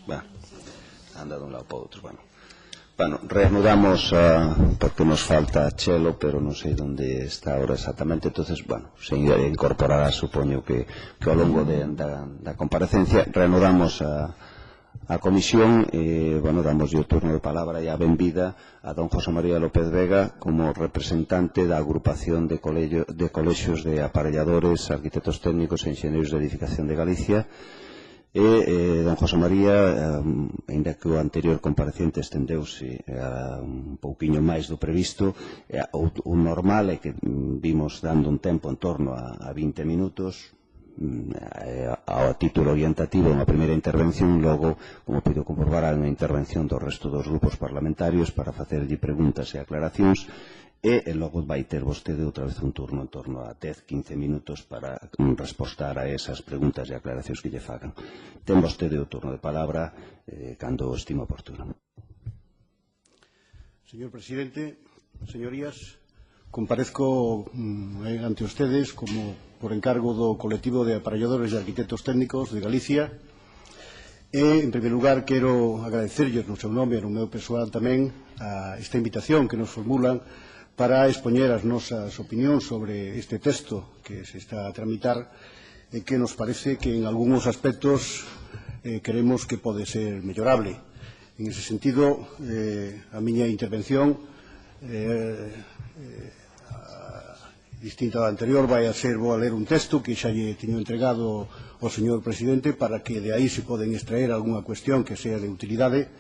Bueno, anda de un lado para outro, Bueno, reanudamos porque nos falta Chelo, pero non sei onde está ahora exactamente, entonces, se incorporará, supoño que ao longo da comparecencia. Reanudamos a comisión e, damos o turno de palabra e a benvida a don José María López Vega como representante da agrupación de colexios de aparelladores, arquitectos técnicos e enxeñeiros de edificación de Galicia. E don José María, ainda que o anterior compareciente estendeuse un pouquiño máis do previsto, o normal é que vimos dando un tempo en torno a 20 minutos ao título orientativo unha primeira intervención, logo, como pido comprobar, unha intervención do resto dos grupos parlamentarios para facerlle preguntas e aclaracións, e logo vai ter vostede outra vez un turno en torno a 10-15 minutos para respostar a esas preguntas e aclaracións que lle fagan. Ten vostede o turno de palabra cando o estima oportuno. Señor presidente, señorías, comparezco ante ustedes como por encargo do colectivo de aparelladores e arquitectos técnicos de Galicia e, en primer lugar, quero agradecerlles no seu nome e no meu persoal tamén a esta invitación que nos formulan para expoñer as nosas opinións sobre este texto que se está a tramitar e que nos parece que en algúns aspectos queremos que pode ser mellorable. En ese sentido, a miña intervención distinta da anterior vai a ser, vou a ler un texto que xa lle teño entregado ao señor presidente para que de aí se poden extraer algunha cuestión que sea de utilidade,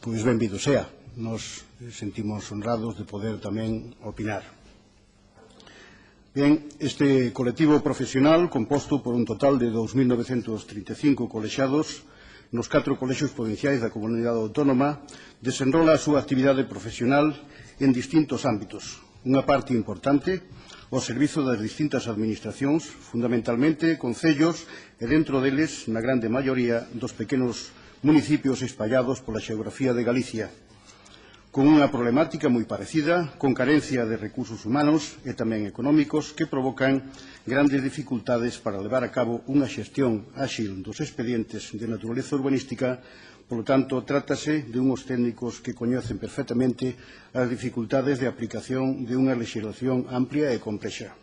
pois benvido sea. Nos sentimos honrados de poder tamén opinar. Bien, este colectivo profesional, composto por un total de 2.935 colexiados nos 4 colexios provinciais da Comunidade Autónoma, desenrola a súa actividade profesional en distintos ámbitos. Unha parte importante ao servizo das distintas administracións, fundamentalmente concellos e dentro deles, na grande maioría, dos pequenos municipios espallados pola xeografía de Galicia, con unha problemática moi parecida, con carencia de recursos humanos e tamén económicos que provocan grandes dificultades para levar a cabo unha xestión áxil dos expedientes de naturaleza urbanística. Por lo tanto, trátase de unhos técnicos que coñecen perfectamente as dificultades de aplicación de unha legislación amplia e complexa.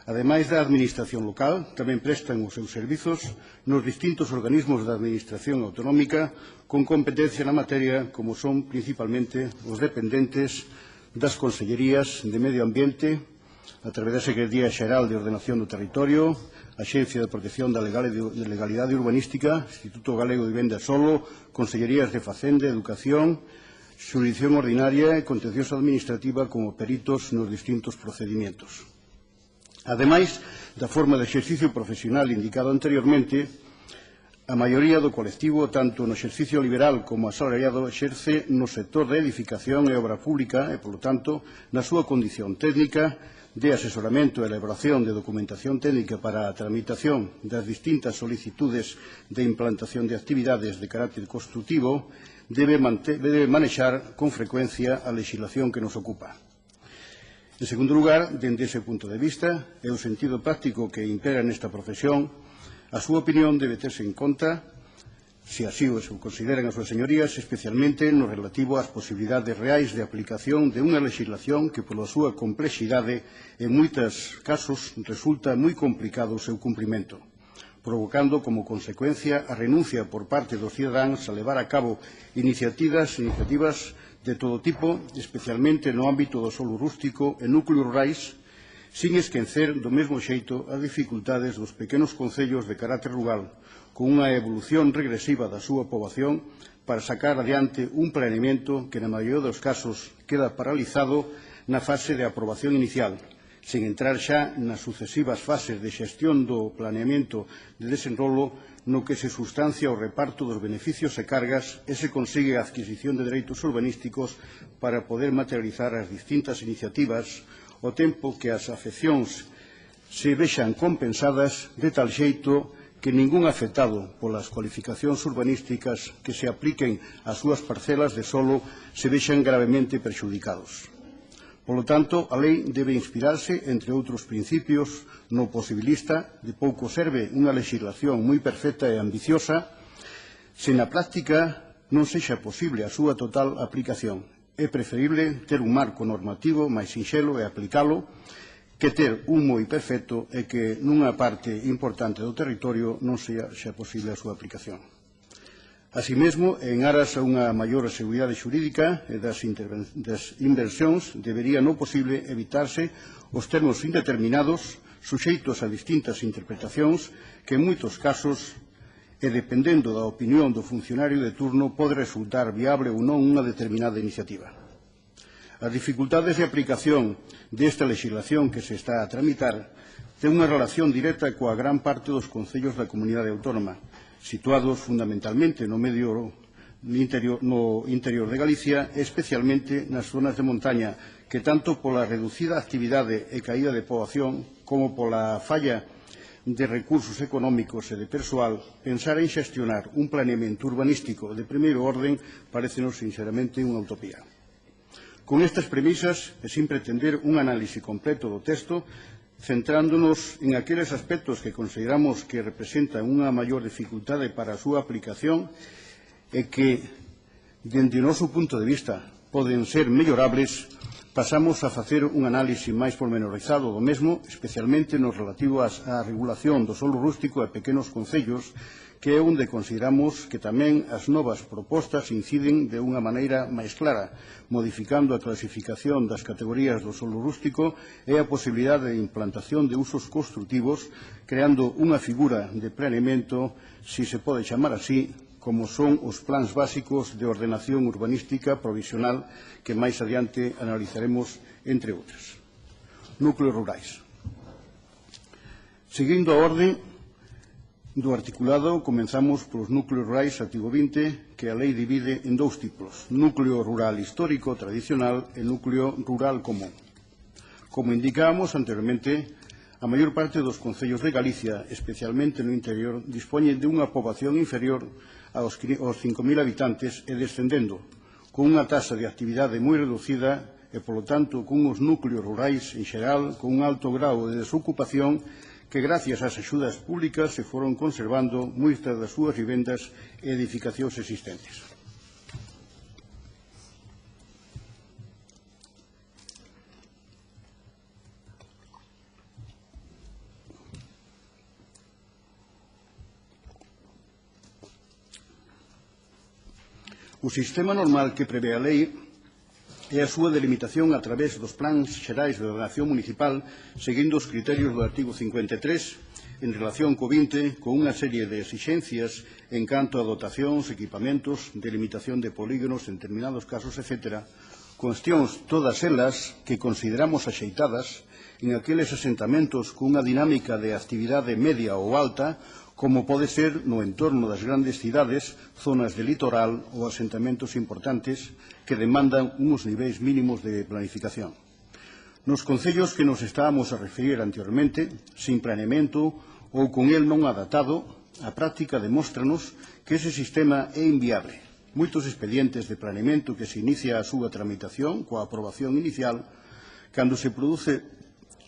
Ademais da administración local, tamén prestan os seus servizos nos distintos organismos da administración autonómica con competencia na materia, como son principalmente os dependentes das Consellerías de Medio Ambiente, a través da Secretaría Xeral de Ordenación do Territorio, a Axencia de Protección da Legalidade Urbanística, Instituto Galego de Vivenda e Solo, Consellerías de Facenda, Educación, Xurisdicción Ordinaria e Contencioso Administrativa como peritos nos distintos procedimentos. Ademais da forma de exercicio profesional indicado anteriormente, a maioría do colectivo, tanto no exercicio liberal como asalariado, exerce no sector da edificación e obra pública e, polo tanto, na súa condición técnica de asesoramento e elaboración de documentación técnica para a tramitación das distintas solicitudes de implantación de actividades de carácter construtivo, debe manexar con frecuencia a legislación que nos ocupa. En segundo lugar, dende ese punto de vista, e o sentido práctico que impera nesta profesión, a súa opinión debe terse en conta, se así o consideran as súas señorías, especialmente no relativo ás posibilidades reais de aplicación de unha legislación que, pola súa complexidade, en moitos casos resulta moi complicado o seu cumprimento, provocando como consecuencia a renuncia por parte dos cidadáns a levar a cabo iniciativas de todo tipo, especialmente no ámbito do solo rústico e núcleos rurais, sin esquecer do mesmo xeito as dificultades dos pequenos concellos de carácter rural, con unha evolución regresiva da súa poboación para sacar adiante un planeamento que, na maioría dos casos, queda paralizado na fase de aprobación inicial, sen entrar xa nas sucesivas fases de xestión do planeamento de desenrolo no que se sustancia o reparto dos beneficios e cargas e se consigue a adquisición de dereitos urbanísticos para poder materializar as distintas iniciativas, ao tempo que as afeccións se vexan compensadas de tal xeito que ningún afectado polas cualificacións urbanísticas que se apliquen ás súas parcelas de solo se vexan gravemente perxudicados. Polo tanto, a lei debe inspirarse, entre outros principios, no posibilista, de pouco serve unha legislación moi perfecta e ambiciosa, Se na práctica non sexa posible a súa total aplicación, é preferible ter un marco normativo máis sinxelo e aplicalo que ter un moi perfecto e que nunha parte importante do territorio non sexa posible a súa aplicación. Así mesmo, en aras a unha maior seguridade xurídica e das inversións, debería no posible evitarse os termos indeterminados suxeitos a distintas interpretacións que en moitos casos e dependendo da opinión do funcionario de turno pode resultar viable ou non unha determinada iniciativa. As dificultades de aplicación desta legislación que se está a tramitar ten unha relación directa coa gran parte dos concellos da comunidade autónoma, situados fundamentalmente no interior de Galicia e especialmente nas zonas de montaña, que tanto pola reducida actividade e caída de poboación como pola falla de recursos económicos e de persoal, pensar en xestionar un planeamento urbanístico de primeiro orden parécenos sinceramente unha utopía. Con estas premisas, e sin pretender un análise completo do texto, centrándonos en aqueles aspectos que consideramos que representan unha maior dificultade para a súa aplicación e que, dende o noso punto de vista, poden ser mellorables, pasamos a facer un análise máis pormenorizado do mesmo, especialmente no relativo á regulación do solo rústico e pequenos concellos, que é onde consideramos que tamén as novas propostas inciden de unha maneira máis clara, modificando a clasificación das categorías do solo rústico e a posibilidade de implantación de usos construtivos, creando unha figura de planeamento, si se pode chamar así, como son os plans básicos de ordenación urbanística provisional que máis adiante analizaremos, entre outras. Núcleos rurais. Seguindo a orde do articulado, comenzamos polos núcleos rurais artigo 20, que a lei divide en dous tipos: núcleo rural histórico tradicional e núcleo rural común. Como indicábamos anteriormente, a maior parte dos concellos de Galicia, especialmente no interior, dispoñen de unha poboación inferior aos 5.000 habitantes e descendendo, con unha taxa de actividade moi reducida e, polo tanto, con uns núcleos rurais, en xeral, con un alto grau de desocupación que, gracias ás axudas públicas, se foron conservando moitas das súas vivendas e edificacións existentes. O sistema normal que prevé a lei é a súa delimitación a través dos plans xerais de ordenación municipal, seguindo os criterios do artigo 53, en relación co 20, con unha serie de exixencias en canto a dotacións, equipamentos, delimitación de polígonos en determinados casos, etc., cuestións todas elas que consideramos axeitadas en aqueles asentamentos cunha dinámica de actividade media ou alta, como pode ser no entorno das grandes cidades, zonas de litoral ou asentamentos importantes que demandan uns niveis mínimos de planificación. Nos concellos que nos estábamos a referir anteriormente, sin planeamento ou con el non adaptado, a práctica demóstranos que ese sistema é inviable. Moitos expedientes de planeamento que se inicia a súa tramitación coa aprobación inicial, cando se produce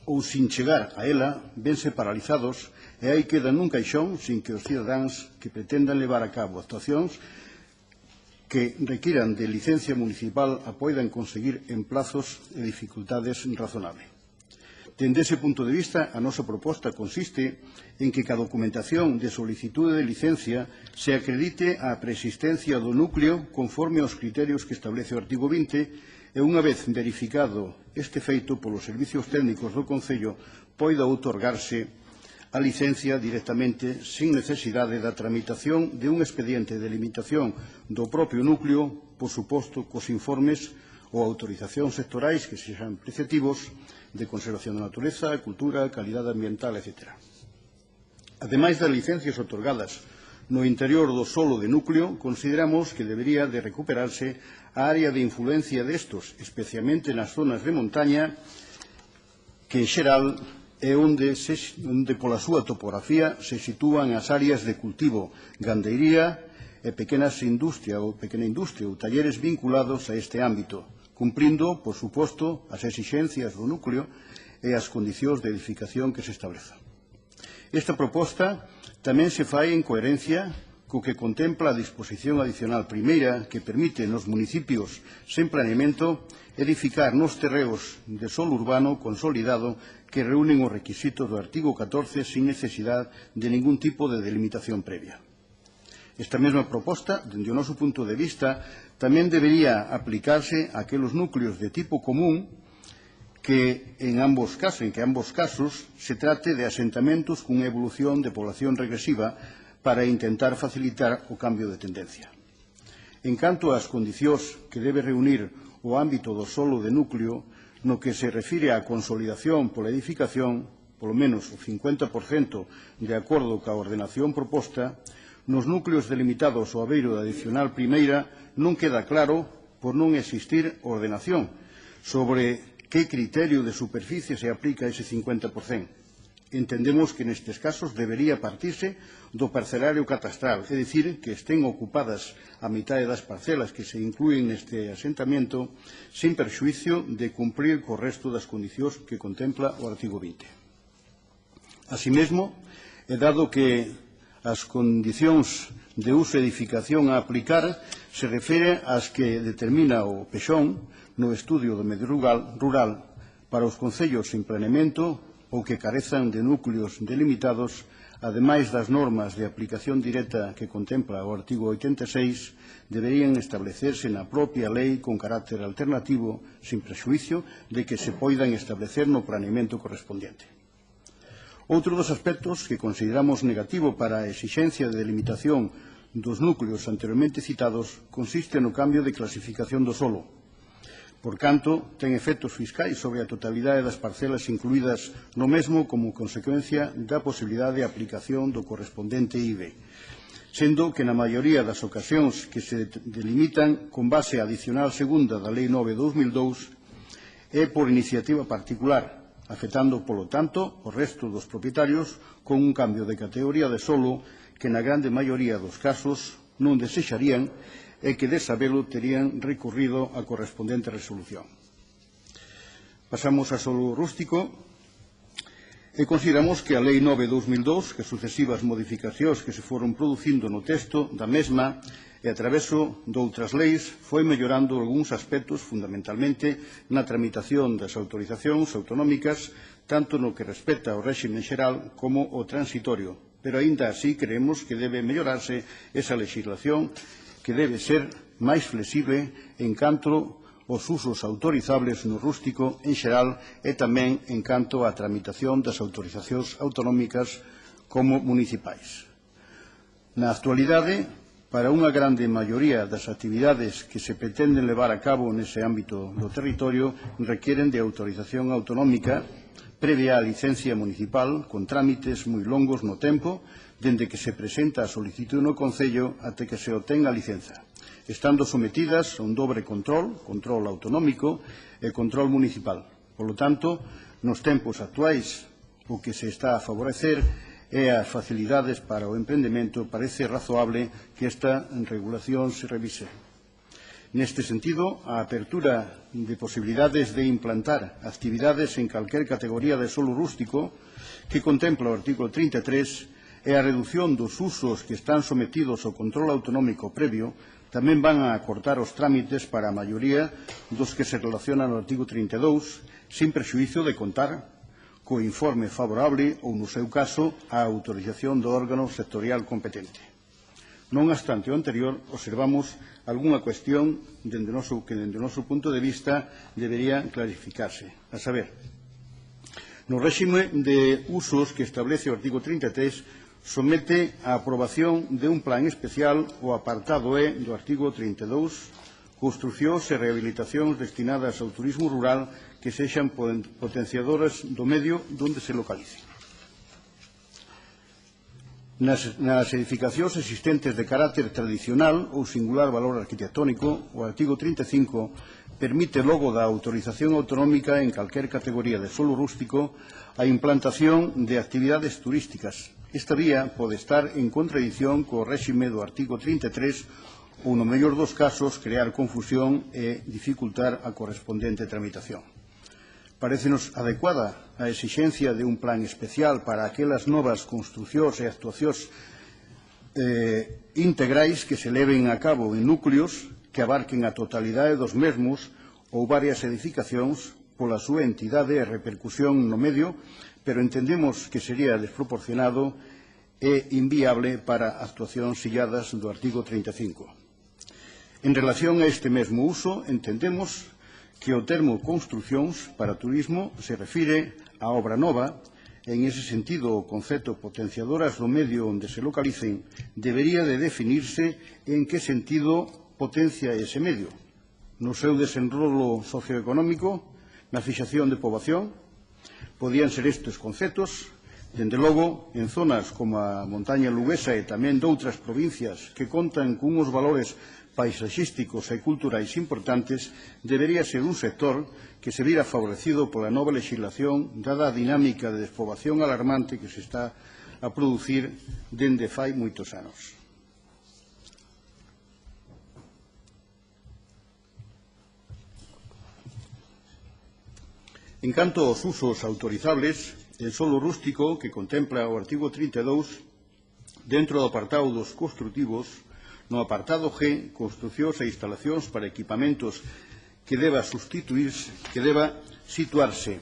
ou sin chegar a ela, vense paralizados e aí quedan nun caixón sin que os cidadáns que pretendan levar a cabo actuacións que requiran de licencia municipal a poidan conseguir en plazos e dificultades razonables. Dende ese punto de vista, a nosa proposta consiste en que cada documentación de solicitude de licencia se acredite a preexistencia do núcleo conforme aos criterios que establece o artigo 20 e, unha vez verificado este feito polos servicios técnicos do Concello, poida outorgarse a licencia directamente sin necesidade da tramitación de un expediente de limitación do propio núcleo, por suposto, cos informes ou autorizacións sectorais que sexan preceptivos de conservación da natureza, cultura, calidade ambiental, etc. Ademais das licencias outorgadas no interior do solo de núcleo, consideramos que debería de recuperarse a área de influencia destos, especialmente nas zonas de montaña, que en xeral é onde pola súa topografía se sitúan as áreas de cultivo, gandeiría e pequena industria ou talleres vinculados a este ámbito, cumprindo, por suposto, as exixencias do núcleo e as condicións de edificación que se establezan. Esta proposta tamén se fai en coherencia co que contempla a disposición adicional primeira que permite nos municipios sen planeamento edificar nos terreos de solo urbano consolidado que reúnen os requisitos do artigo 14 sin necesidade de ningún tipo de delimitación previa. Esta mesma proposta, dende o noso punto de vista, tamén debería aplicarse a aqueles núcleos de tipo común que en ambos casos se trate de asentamentos cunha evolución de población regresiva para intentar facilitar o cambio de tendencia. En canto ás condicións que debe reunir o ámbito do solo de núcleo, no que se refire á consolidación pola edificación, polo menos o 50% de acordo ca ordenación proposta, nos núcleos delimitados ao abeiro da adicional primeira non queda claro, por non existir ordenación, sobre que criterio de superficie se aplica ese 50%. Entendemos que nestes casos debería partirse do parcelario catastral, é dicir, que estén ocupadas a mitade das parcelas que se inclúen neste asentamento sin perxuízo de cumprir co resto das condicións que contempla o artigo 20. Así mesmo, e dado que as condicións de uso e edificación a aplicar se refere ás que determina o PEXON no estudio do medio rural para os concellos en planeamento ou que carezan de núcleos delimitados, ademais das normas de aplicación directa que contempla o artigo 86, deberían establecerse na propia lei con carácter alternativo, sin prexuízo de que se poidan establecer no planeamento correspondiente. Outro dos aspectos que consideramos negativo para a exixencia de delimitación dos núcleos anteriormente citados consiste no cambio de clasificación do solo. Por canto, ten efectos fiscais sobre a totalidade das parcelas incluídas no mesmo como consecuencia da posibilidade de aplicación do correspondente IBE, sendo que na maioría das ocasións que se delimitan con base adicional segunda da Lei 9/2002 é por iniciativa particular, afectando, polo tanto, o resto dos propietarios con un cambio de categoría de solo que na grande maioría dos casos non desexarían e que de sabelo terían recurrido a correspondente resolución. Pasamos a solo rústico e consideramos que a Lei 9/2002, que sucesivas modificacións que se foron producindo no texto da mesma e a traveso doutras leis foi mellorando algúns aspectos fundamentalmente na tramitación das autorizacións autonómicas tanto no que respecta ao réxime xeral como ao transitorio, pero aínda así creemos que debe mellorarse esa legislación que debe ser máis flexible en canto aos usos autorizables no rústico en xeral e tamén en canto á tramitación das autorizacións autonómicas como municipais. Na actualidade, para unha grande maioría das actividades que se pretenden levar a cabo nese ámbito do territorio requieren de autorización autonómica previa á licencia municipal con trámites moi longos no tempo dende que se presenta a solicitud no Concello até que se obtenga a licenza, estando sometidas a un dobre control autonómico e control municipal. Por lo tanto, nos tempos actuais, o que se está a favorecer e as facilidades para o emprendemento, parece razoable que esta regulación se revise. Neste sentido, a apertura de posibilidades de implantar actividades en calquer categoría de solo rústico que contempla o artigo 33 e a reducción dos usos que están sometidos ao control autonómico previo tamén van a acortar os trámites para a maioría dos que se relacionan no artigo 32, sin prexuízo de contar co informe favorable ou, no seu caso, a autorización do órgano sectorial competente. Non obstante o anterior, observamos algunha cuestión que, dende o noso punto de vista, debería clarificarse. A saber, no réxime de usos que establece o artigo 33, somete a aprobación de un plan especial o apartado E do artigo 32, construcións e rehabilitacións destinadas ao turismo rural que sexan potenciadoras do medio donde se localice. Nas edificacións existentes de carácter tradicional ou singular valor arquitectónico, o artigo 35 permite logo da autorización autonómica en calquer categoría de solo rústico a implantación de actividades turísticas. Esta vía pode estar en contradición co réxime do artigo 33 ou, no mellor dos casos, crear confusión e dificultar a correspondente tramitación. Parécenos adecuada a exixencia de un plan especial para aquelas novas construcións e actuacións integrais que se leven a cabo en núcleos que abarquen a totalidade dos mesmos ou varias edificacións pola súa entidade e repercusión no medio, pero entendemos que sería desproporcionado e inviable para actuacións illadas do artigo 35. En relación a este mesmo uso, entendemos que o termo construcións para turismo se refire a obra nova. En ese sentido, o concepto potenciadoras do medio onde se localicen debería de definirse en que sentido potencia ese medio. No seu desenrolo socioeconómico, na fixación de poboación, podían ser estes conceptos. Dende logo, en zonas como a montaña luguesa e tamén doutras provincias que contan cunhos valores paisaxísticos e culturais importantes, debería ser un sector que se vira favorecido pola nova legislación dada a dinámica de despoboación alarmante que se está a producir dende fai moitos anos. En canto aos usos autorizables, el solo rústico que contempla o artigo 32, dentro do apartado dos construtivos, no apartado G, construcións e instalacións para equipamentos que deba situarse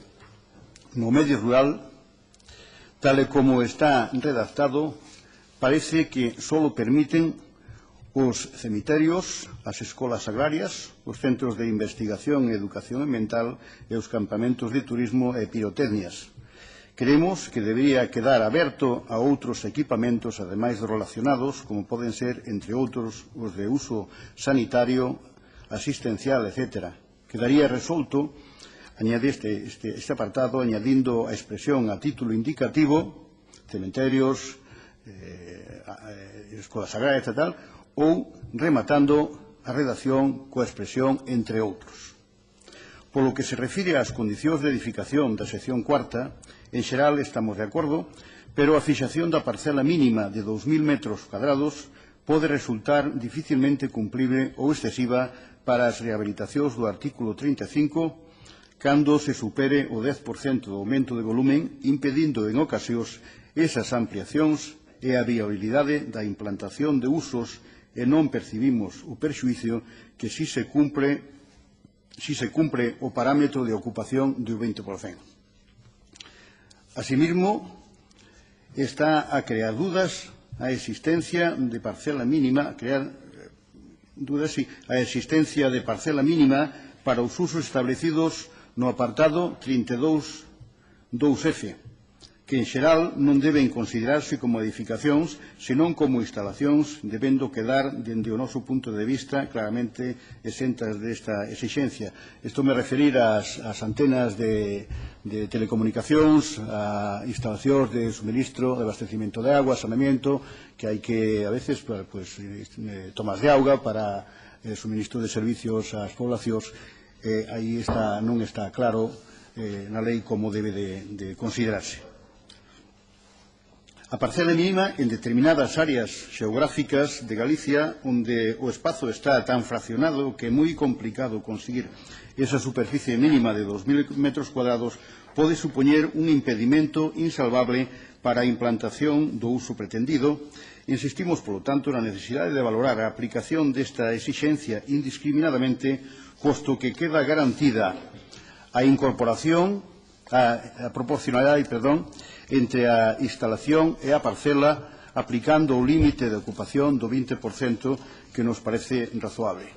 no medio rural, tal e como está redactado, parece que só permiten os cemiterios, as escolas agrarias, os centros de investigación e educación ambiental e os campamentos de turismo e pirotecnias. Creemos que debería quedar aberto a outros equipamentos, ademais de relacionados, como poden ser, entre outros, os de uso sanitario, asistencial, etc. Quedaría resolto este apartado añadindo a expresión a título indicativo, cementerios, escolas agrarias, etc., ou rematando a redacción coa expresión entre outros. Polo que se refire ás condicións de edificación da sección cuarta, en xeral estamos de acordo, pero a fixación da parcela mínima de 2.000 metros cuadrados pode resultar dificilmente cumplible ou excesiva para as rehabilitacións do artículo 35 cando se supere o 10% do aumento de volumen, impedindo en ocasións esas ampliacións e a viabilidade da implantación de usos e non percibimos o perxuízo que si se cumpre o parámetro de ocupación do 20%. Asimismo, está a crear dudas a existencia de parcela mínima, para os usos establecidos no apartado 32.2f, que en xeral non deben considerarse como edificacións, senón como instalacións, debendo quedar, dende o noso punto de vista, claramente exentas desta exixencia. Isto me referir ás antenas de telecomunicacións, a instalacións de suministro, de abastecimento de agua, saneamento, que hai que, a veces, tomas de auga para suministro de servicios ás poblacións. Aí non está claro na lei como debe de considerarse. A parcela mínima en determinadas áreas xeográficas de Galicia onde o espazo está tan fraccionado que é moi complicado conseguir esa superficie mínima de 2.000 metros cuadrados pode supoñer un impedimento insalvable para a implantación do uso pretendido. Insistimos, polo tanto, na necesidade de valorar a aplicación desta exixencia indiscriminadamente, posto que queda garantida a incorporación, a proporcionalidade, entre a instalación e a parcela, aplicando o límite de ocupación do 20% que nos parece razoable.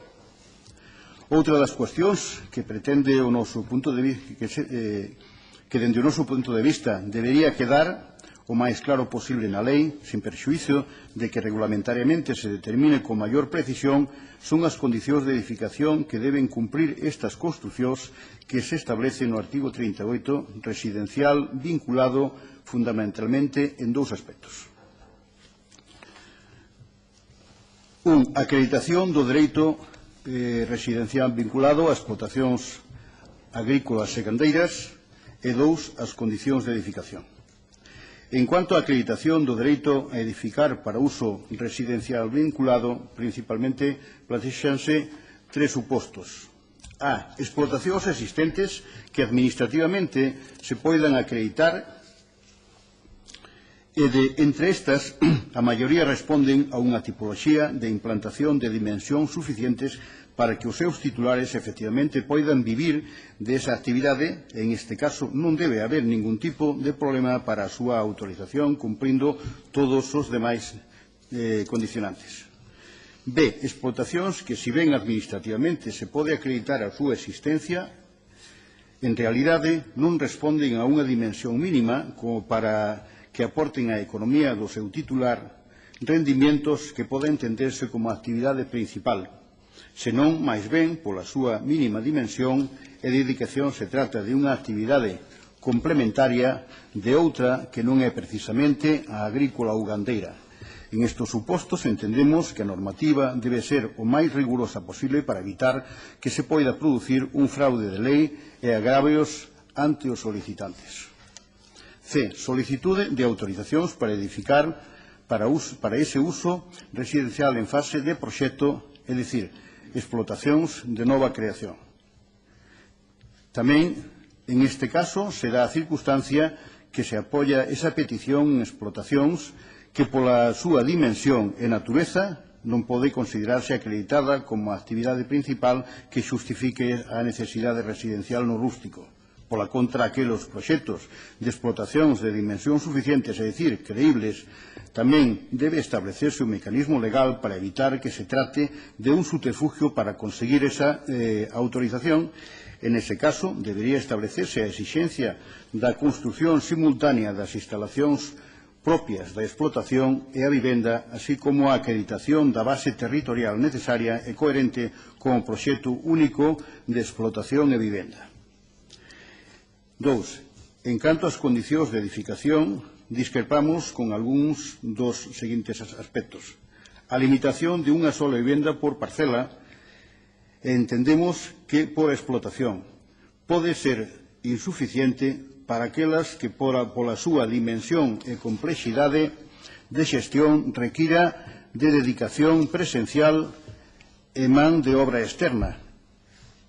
Outra das cuestións que pretende o noso punto de vista, que dende o noso punto de vista debería quedar o máis claro posible na lei, sin perxuízo de que regulamentariamente se determine con maior precisión, son as condicións de edificación que deben cumprir estas construcións que se establecen no artigo 38, residencial vinculado fundamentalmente en dous aspectos. Acreditación do dereito residencial vinculado a explotacións agrícolas e gandeiras e as condicións de edificación. En cuanto á acreditación do dereito a edificar para uso residencial vinculado, principalmente plantéxanse tres supostos. A. Explotacións existentes que administrativamente se poidan acreditar Entre estas, a maioría responden a unha tipoloxía de implantación de dimensións suficientes para que os seus titulares efectivamente poidan vivir desa actividade. En este caso non debe haber ningún tipo de problema para a súa autorización, cumprindo todos os demais condicionantes. B. Explotacións que, se ben administrativamente se pode acreditar a súa existencia, en realidade non responden a unha dimensión mínima como para que aporten á economía do seu titular rendimientos que poden entenderse como actividade principal, senón, máis ben, pola súa mínima dimensión e dedicación se trata de unha actividade complementaria de outra que non é precisamente a agrícola ou gandeira. En estes supostos entendemos que a normativa debe ser o máis rigurosa posible para evitar que se poida producir un fraude de lei e agravios ante os solicitantes. C. Solicitude de autorizacións para edificar para ese uso residencial en fase de proxecto, é dicir, explotacións de nova creación. Tamén, en este caso, se dá a circunstancia que se apoia esa petición en explotacións que, pola súa dimensión e natureza, non pode considerarse acreditada como actividade principal que xustifique a necesidade residencial no rústico. Pola contra, aqueles proxectos de explotacións de dimensión suficientes, é dicir, creíbles, tamén debe establecerse un mecanismo legal para evitar que se trate de un subterfugio para conseguir esa autorización. En ese caso, debería establecerse a exixencia da construción simultánea das instalacións propias da explotación e a vivenda, así como a acreditación da base territorial necesaria e coherente con o proxecto único de explotación e vivenda. 2. En canto ás condicións de edificación, discrepamos con algúns dos seguintes aspectos. A limitación de unha sola vivenda por parcela, entendemos que por explotación pode ser insuficiente para aquelas que pola súa dimensión e complexidade de xestión requira de dedicación presencial e man de obra externa.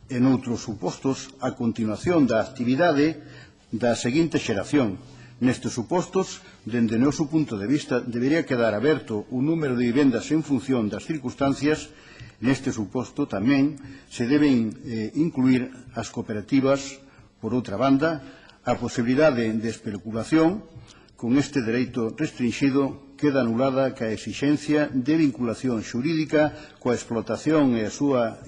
En outros supostos, a continuación da actividade da seguinte xeración. Nestes supostos, dende o noso punto de vista, debería quedar aberto un número de vivendas en función das circunstancias. Neste suposto tamén se deben incluir as cooperativas. Por outra banda, a posibilidade de especulación con este dereito restringido queda anulada ca exixencia de vinculación xurídica coa explotación e a súa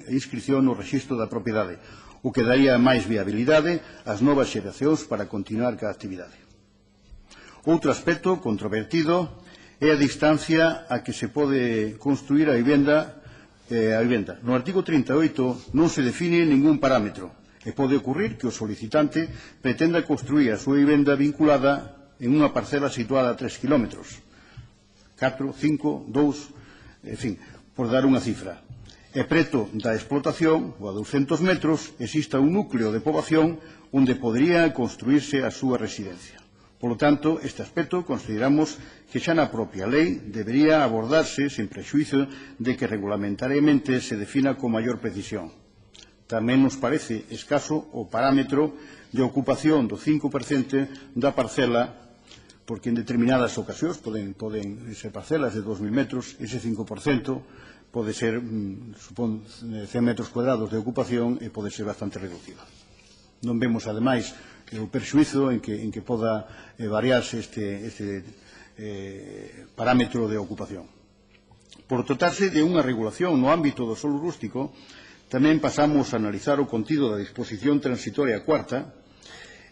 inscripción no rexistro da propiedade, o que daría máis viabilidade ás novas xeracións para continuar ca actividade. Outro aspecto controvertido é a distancia a que se pode construir a vivenda. No artigo 38 non se define ningún parámetro e pode ocurrir que o solicitante pretenda construir a súa vivenda vinculada en unha parcela situada a 3 kilómetros, 4, 5, 2, en fin, por dar unha cifra. E preto da explotación, ou a 200 metros, exista un núcleo de poboación onde podería construirse a súa residencia. Por lo tanto, este aspecto consideramos que xa na propia lei debería abordarse sen prexuízo de que regulamentariamente se defina con maior precisión. Tamén nos parece escaso o parámetro de ocupación do 5% da parcela, porque en determinadas ocasións poden ser parcelas de 2.000 metros, ese 5% pode ser, supón, 100 metros cuadrados de ocupación e pode ser bastante reducido. Non vemos, ademais, o perxuízo en que poda variarse este parámetro de ocupación. Por tratarse de unha regulación no ámbito do solo rústico, tamén pasamos a analizar o contido da disposición transitoria cuarta.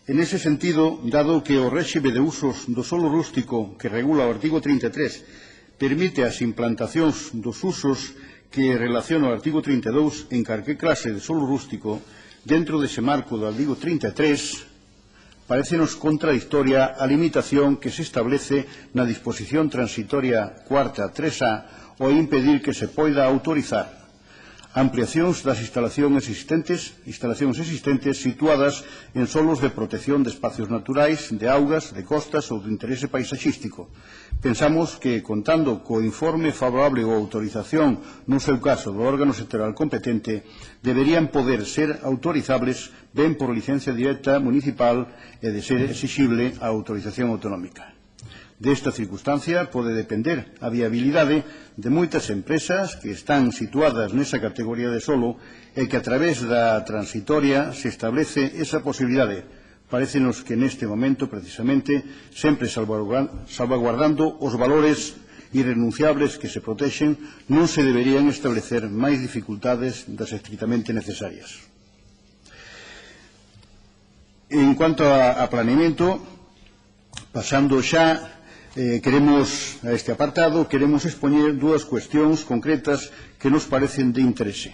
En ese sentido, dado que o réxime de usos do solo rústico que regula o artigo 33 permite as implantacións dos usos que relaciona o artigo 32 en calquer clase de solo rústico, dentro dese marco do artigo 33, parécenos contradictoria a limitación que se establece na disposición transitoria cuarta 3A ao impedir que se poida autorizar ampliacións das instalacións existentes situadas en solos de protección de espacios naturais, de augas, de costas ou de interese paisaxístico. Pensamos que, contando co informe favorable ou autorización, no seu caso, do órgano sectorial competente, deberían poder ser autorizables ben por licencia directa municipal e de ser exixible a autorización autonómica. Desta circunstancia pode depender a viabilidade de moitas empresas que están situadas nesa categoría de solo e que a través da transitoria se establece esa posibilidade. Parécenos que neste momento, precisamente, sempre salvaguardando os valores irrenunciables que se protexen, non se deberían establecer máis dificultades das estritamente necesarias. En cuanto a planeamiento, pasando xa queremos a este apartado, queremos expoñer dúas cuestións concretas que nos parecen de interese.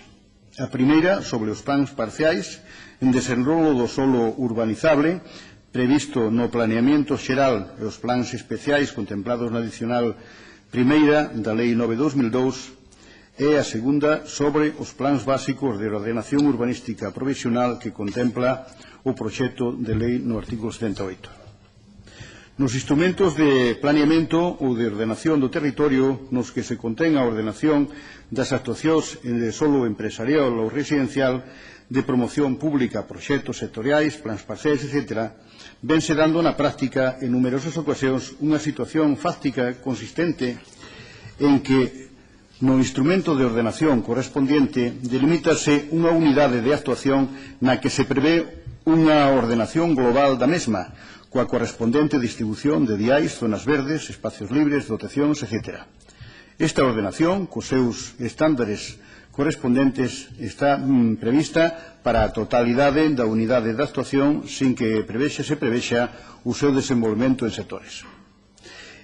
A primeira, sobre os plans parciais en desenrolo do solo urbanizable previsto no planeamiento xeral e os plans especiais contemplados na adicional primeira da Lei 9/2002 e a segunda sobre os plans básicos de ordenación urbanística provisional que contempla o proxecto de lei no artículo 78. Nos instrumentos de planeamento ou de ordenación do territorio nos que se contén a ordenación das actuacións de solo empresarial ou residencial, de promoción pública, proxectos sectoriais, plans parciais, etc., vense dando na práctica en numerosas ocasións unha situación fáctica consistente en que no instrumento de ordenación correspondiente delimítase unha unidade de actuación na que se prevé unha ordenación global da mesma, coa correspondente distribución de diais, zonas verdes, espacios libres, dotacións, etc. Esta ordenación, cos seus estándares correspondentes, está prevista para a totalidade da unidade de actuación sin que se prevexa o seu desenvolvemento en sectores.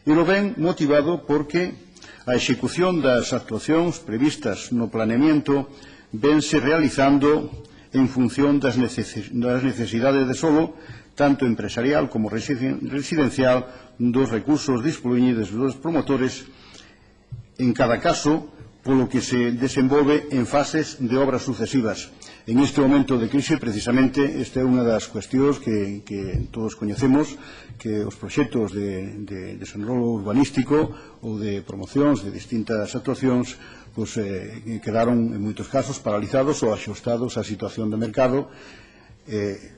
E lo ven motivado porque a execución das actuacións previstas no planeamiento vense realizando en función das necesidades de solo, tanto empresarial como residencial, dos recursos dispoñibles dos promotores, en cada caso, polo que se desenvolve en fases de obras sucesivas. En este momento de crise, precisamente, esta é unha das cuestións que todos coñecemos, que os proxectos de desenrolo urbanístico ou de promocións de distintas actuacións quedaron, en moitos casos, paralizados ou axustados á situación do mercado.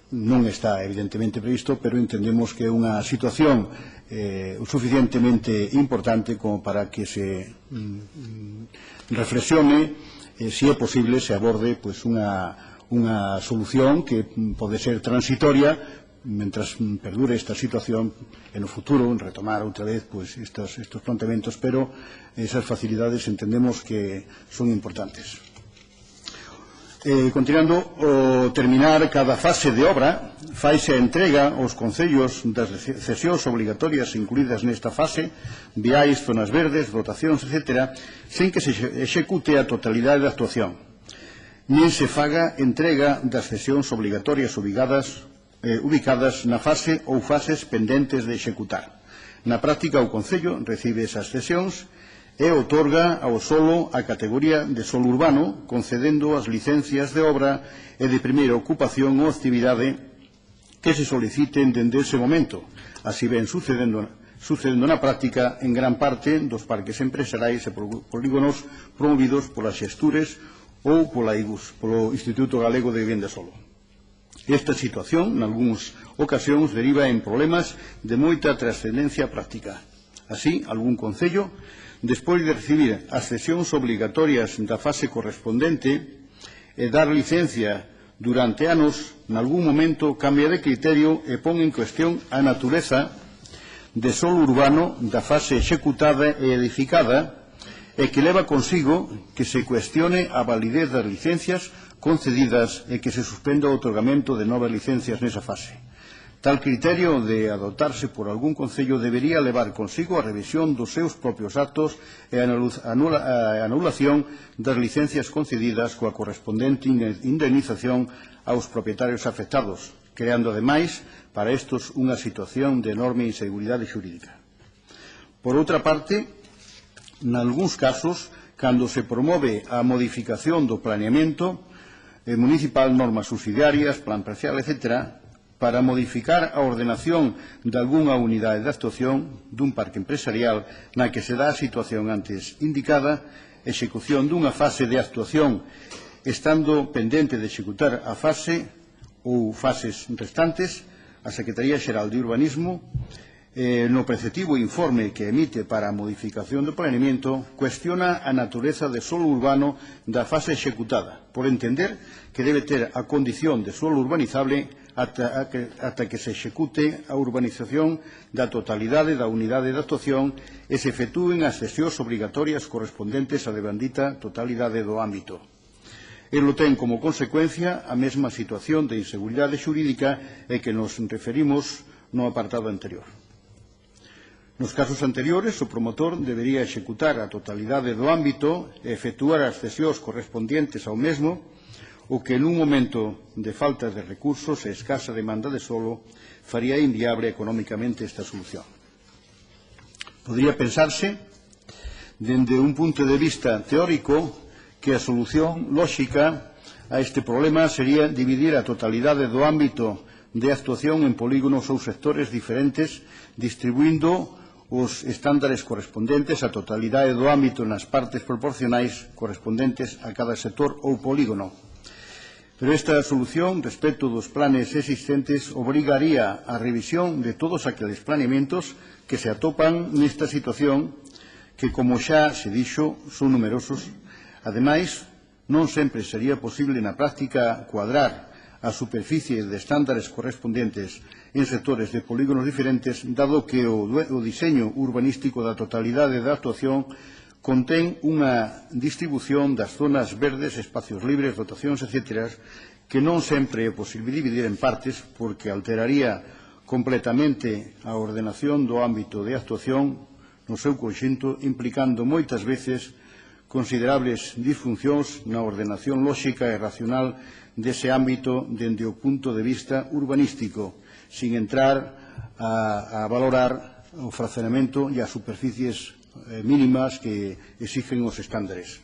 Non está evidentemente previsto, pero entendemos que é unha situación suficientemente importante como para que se reflexione se é posible, se aborde unha solución que pode ser transitoria mentras perdure esta situación e no futuro retomar outra vez estos planteamentos, pero esas facilidades entendemos que son importantes. Continuando, ao terminar cada fase de obra, faise a entrega aos concellos das cesións obrigatorias incluídas nesta fase, viais, zonas verdes, dotacións, etc., sen que se execute a totalidade da actuación. Nin se faga entrega das cesións obrigatorias ubicadas na fase ou fases pendentes de executar. Na práctica, o concello recibe esas cesións e outorga ao solo a categoría de solo urbano, concedendo as licencias de obra e de primeira ocupación ou actividade que se soliciten dende ese momento, así ven sucedendo na práctica en gran parte dos parques empresariais e polígonos promovidos polas xestures ou polo Instituto Galego de Vivenda Solo. Esta situación, nalgúns ocasións, deriva en problemas de moita trascendencia práctica. Así, algún concello, despois de recibir as cesións obrigatorias da fase correspondente e dar licencia durante anos, nalgún momento cambia de criterio e pon en cuestión a natureza de solo urbano da fase executada e edificada e que leva consigo que se cuestione a validez das licencias concedidas e que se suspenda o outorgamento de novas licencias nesa fase. Tal criterio de adoptarse por algún concello debería levar consigo a revisión dos seus propios actos e a anulación das licencias concedidas coa correspondente indemnización aos propietarios afectados, creando, ademais, para estos unha situación de enorme inseguridade xurídica. Por outra parte, nalgúns casos, cando se promove a modificación do planeamento municipal, normas subsidiarias, plan parcial, etc., para modificar a ordenación de algunha unidade de actuación dun parque empresarial na que se dá a situación antes indicada, execución dunha fase de actuación estando pendente de executar a fase ou fases restantes, a Secretaría Xeral de Urbanismo no preceptivo informe que emite para a modificación do planeamento, cuestiona a natureza de solo urbano da fase executada, por entender que debe ter a condición de solo urbanizable ata que se execute a urbanización da totalidade da unidade de actuación e se efectúen as cesións obrigatorias correspondentes á devandita totalidade do ámbito. Elo ten como consecuencia a mesma situación de inseguridade xurídica e que nos referimos no apartado anterior. Nos casos anteriores, o promotor debería executar a totalidade do ámbito e efectuar as cesións correspondientes ao mesmo, o que nun momento de falta de recursos e escasa demanda de solo faría inviable económicamente esta solución. Podría pensarse, dende un punto de vista teórico, que a solución lóxica a este problema sería dividir a totalidade do ámbito de actuación en polígonos ou sectores diferentes, distribuindo os estándares correspondentes á totalidade do ámbito nas partes proporcionais correspondentes a cada sector ou polígono. Pero esta solución, respecto dos planes existentes, obrigaría a revisión de todos aqueles planeamentos que se atopan nesta situación, que, como xa se dixo, son numerosos. Ademais, non sempre sería posible na práctica cuadrar a superficie de estándares correspondentes en sectores de polígonos diferentes, dado que o diseño urbanístico da totalidade da actuación contén unha distribución das zonas verdes, espacios libres, dotacións, etc., que non sempre é posible dividir en partes porque alteraría completamente a ordenación do ámbito de actuación no seu conxunto, implicando moitas veces considerables disfuncións na ordenación lóxica e racional dese ámbito dende o punto de vista urbanístico, sin entrar a valorar o fraccionamento e as superficies mínimas que exigen os estándares.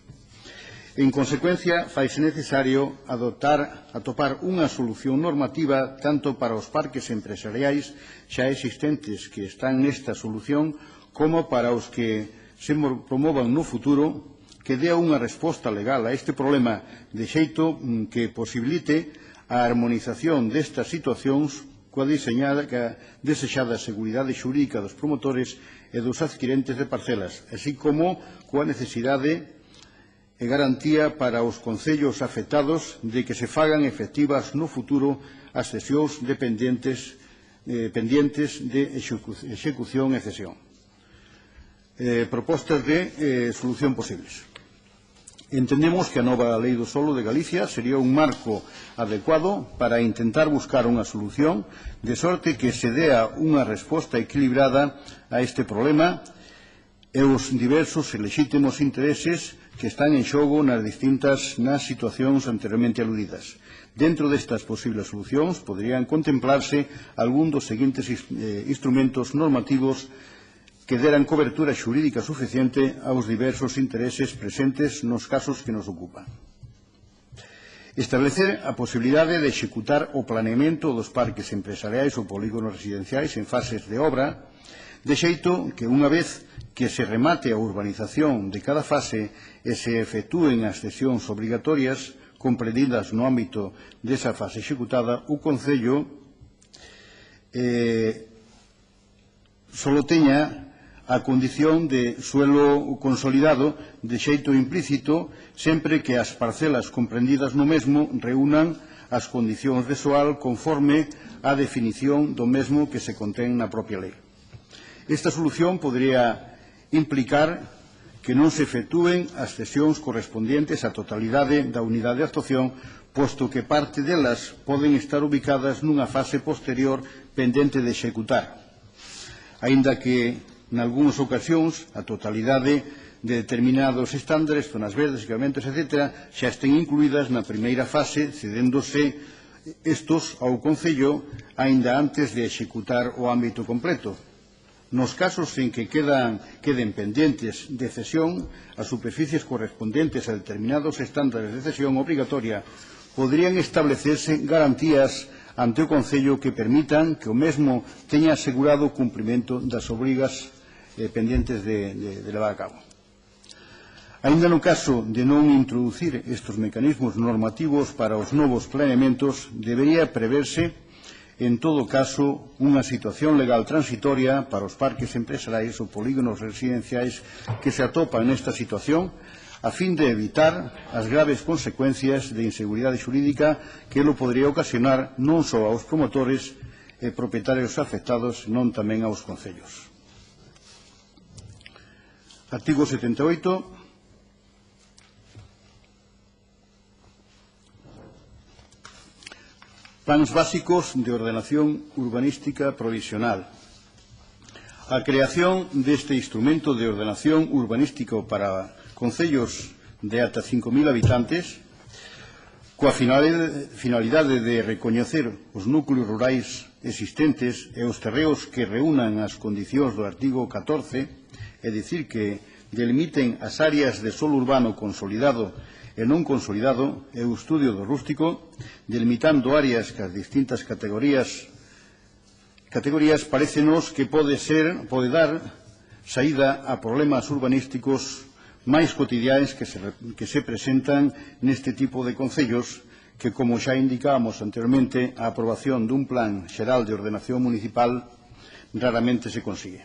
En consecuencia, faise necesario atopar unha solución normativa tanto para os parques empresariais xa existentes que están nesta solución como para os que se promovan no futuro, que dea unha resposta legal a este problema de xeito que posibilite a armonización destas situacións coa desexada seguridade xurídica dos promotores e dos adquirentes de parcelas, así como coa necesidade e garantía para os concellos afectados de que se fagan efectivas no futuro as cesións pendientes de execución e cesión. Propostas de solución posibles. Entendemos que a nova Lei do Solo de Galicia sería un marco adecuado para intentar buscar unha solución de sorte que se dea unha resposta equilibrada a este problema e os diversos e lexítimos intereses que están en xogo nas situacións anteriormente aludidas. Dentro destas posibles solucións poderían contemplarse algún dos seguintes instrumentos normativos que deran cobertura xurídica suficiente aos diversos intereses presentes nos casos que nos ocupan. Establecer a posibilidade de executar o planeamento dos parques empresariais ou polígonos residenciais en fases de obra, de xeito que unha vez que se remate a urbanización de cada fase e se efectúen as cesións obrigatorias comprendidas no ámbito desa fase executada, o Concello solo teña a condición de suelo consolidado de xeito implícito sempre que as parcelas comprendidas no mesmo reúnan as condicións de soal conforme á definición do mesmo que se contén na propia lei. Esta solución podría implicar que non se efectúen as cesións correspondientes á totalidade da unidade de actuación, posto que parte delas poden estar ubicadas nunha fase posterior pendente de executar, aínda que nalgúnas ocasións, a totalidade de determinados estándares, zonas verdes, equipamentos, etc., xa estén incluídas na primeira fase, cedéndose estos ao Concello aínda antes de executar o ámbito completo. Nos casos en que queden pendentes de cesión, as superficies correspondentes a determinados estándares de cesión obrigatoria podrían establecerse garantías ante o Concello que permitan que o mesmo teña asegurado o cumprimento das obrigas pendentes de levar a cabo. Aínda no caso de non introducir estes mecanismos normativos para os novos planeamentos, debería preverse en todo caso, unha situación legal transitoria para os parques empresariais ou polígonos residenciais que se atopan nesta situación, a fin de evitar as graves consecuencias de inseguridade xurídica que lo podría ocasionar non só aos promotores e propietarios afectados, senón tamén aos concellos. Artigo 78. Plans básicos de ordenación urbanística provisional. A creación deste instrumento de ordenación urbanístico para concellos de ata 5.000 habitantes coa finalidade de recoñecer os núcleos rurais existentes e os terreos que reúnan as condicións do artigo 14, é dicir, que delimiten as áreas de solo urbano consolidado e non consolidado e o estudio do rústico, delimitando áreas que as distintas categorías parécenos que pode dar saída a problemas urbanísticos máis cotidianos que se presentan neste tipo de concellos que, como xa indicábamos anteriormente, a aprobación dun plan xeral de ordenación municipal raramente se consigue.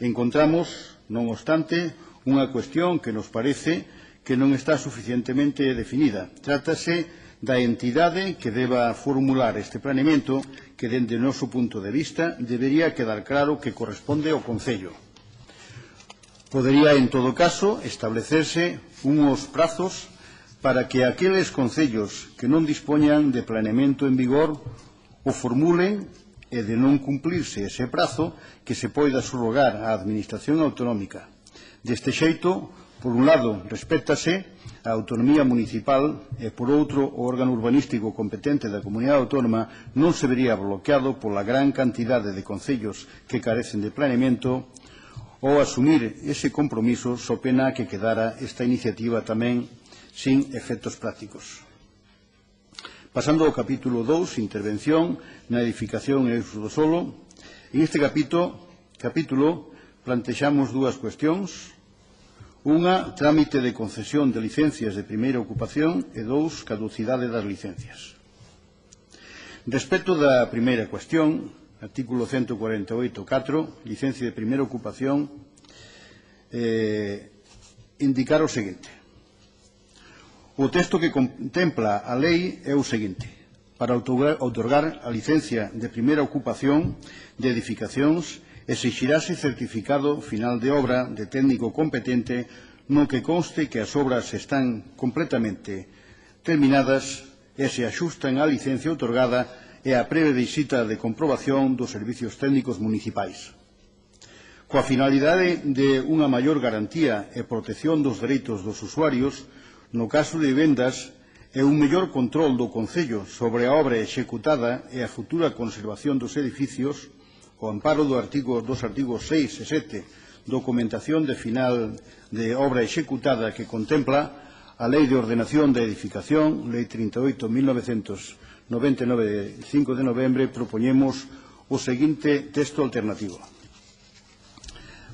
Encontramos, non obstante, unha cuestión que nos parece que non está suficientemente definida. Trátase da entidade que deba formular este planeamento que, dende o noso punto de vista, debería quedar claro que corresponde ao Concello. Podería, en todo caso, establecerse unhos prazos para que aqueles concellos que non dispoñan de planeamento en vigor o formulen e, de non cumplirse ese prazo, que se poida subrogar á Administración autonómica. Deste xeito, por un lado, respéctase a autonomía municipal e, por outro, o órgano urbanístico competente da comunidade autónoma non se vería bloqueado pola gran cantidade de concellos que carecen de planeamento ou asumir ese compromiso so pena que quedara esta iniciativa tamén sin efectos prácticos. Pasando ao capítulo 2, intervención na edificación e uso do solo, en este capítulo plantexamos dúas cuestións. Unha, trámite de concesión de licencias de primeira ocupación e dous, caducidade das licencias. Respecto da primeira cuestión, artículo 148.4, licencia de primeira ocupación, indicar o seguinte. O texto que contempla a lei é o seguinte. Para outorgar a licencia de primeira ocupación de edificacións, exixirase certificado final de obra de técnico competente no que conste que as obras están completamente terminadas e se axustan á licencia outorgada e á previa visita de comprobación dos servicios técnicos municipais. Coa finalidade de unha maior garantía e protección dos dereitos dos usuarios, no caso de vivendas, e un mellor control do Concello sobre a obra executada e a futura conservación dos edificios, o amparo dos artigos 6 e 7, documentación de final de obra executada que contempla a Lei de Ordenación da Edificación, Lei 38.999 de 5 de novembro, propoñemos o seguinte texto alternativo.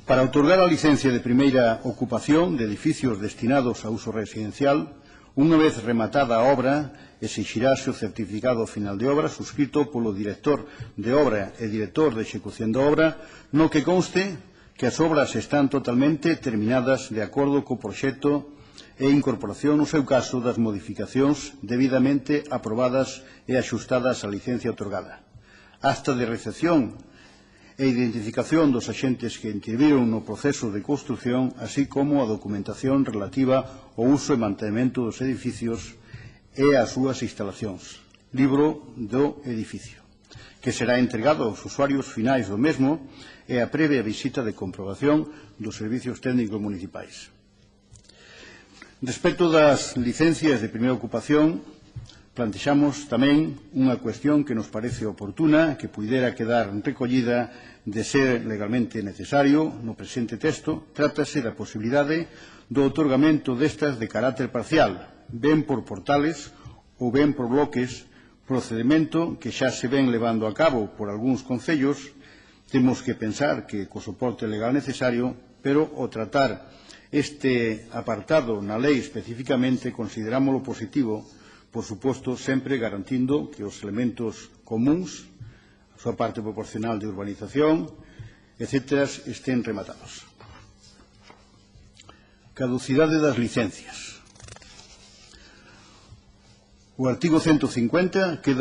Para outorgar a licencia de primeira ocupación de edificios destinados a uso residencial, unha vez rematada a obra, exixirase o certificado final de obra suscrito polo director de obra e director de execución da obra, no que conste que as obras están totalmente terminadas de acordo co proxecto e incorporación, no seu caso, das modificacións debidamente aprobadas e axustadas á licencia outorgada. Acta de recepción e identificación dos axentes que interviron no proceso de construción, así como a documentación relativa ao uso e mantemento dos edificios e as súas instalacións. Libro do edificio, que será entregado aos usuarios finais do mesmo e a previa visita de comprobación dos servicios técnicos municipais. Respecto das licencias de primeira ocupación, plantexamos tamén unha cuestión que nos parece oportuna, que puidera quedar recollida de ser legalmente necesario no presente texto. Trátase da posibilidade do outorgamento destas de carácter parcial, ben por portales ou ben por bloques, procedimento que xa se ven levando a cabo por algúns concellos. Temos que pensar que co soporte legal necesario, pero ao tratar este apartado na lei especificamente considerámoslo positivo, por suposto sempre garantindo que os elementos comuns súa parte proporcional de urbanización, etc., estén rematados. Caducidade das licencias. O artigo 150 que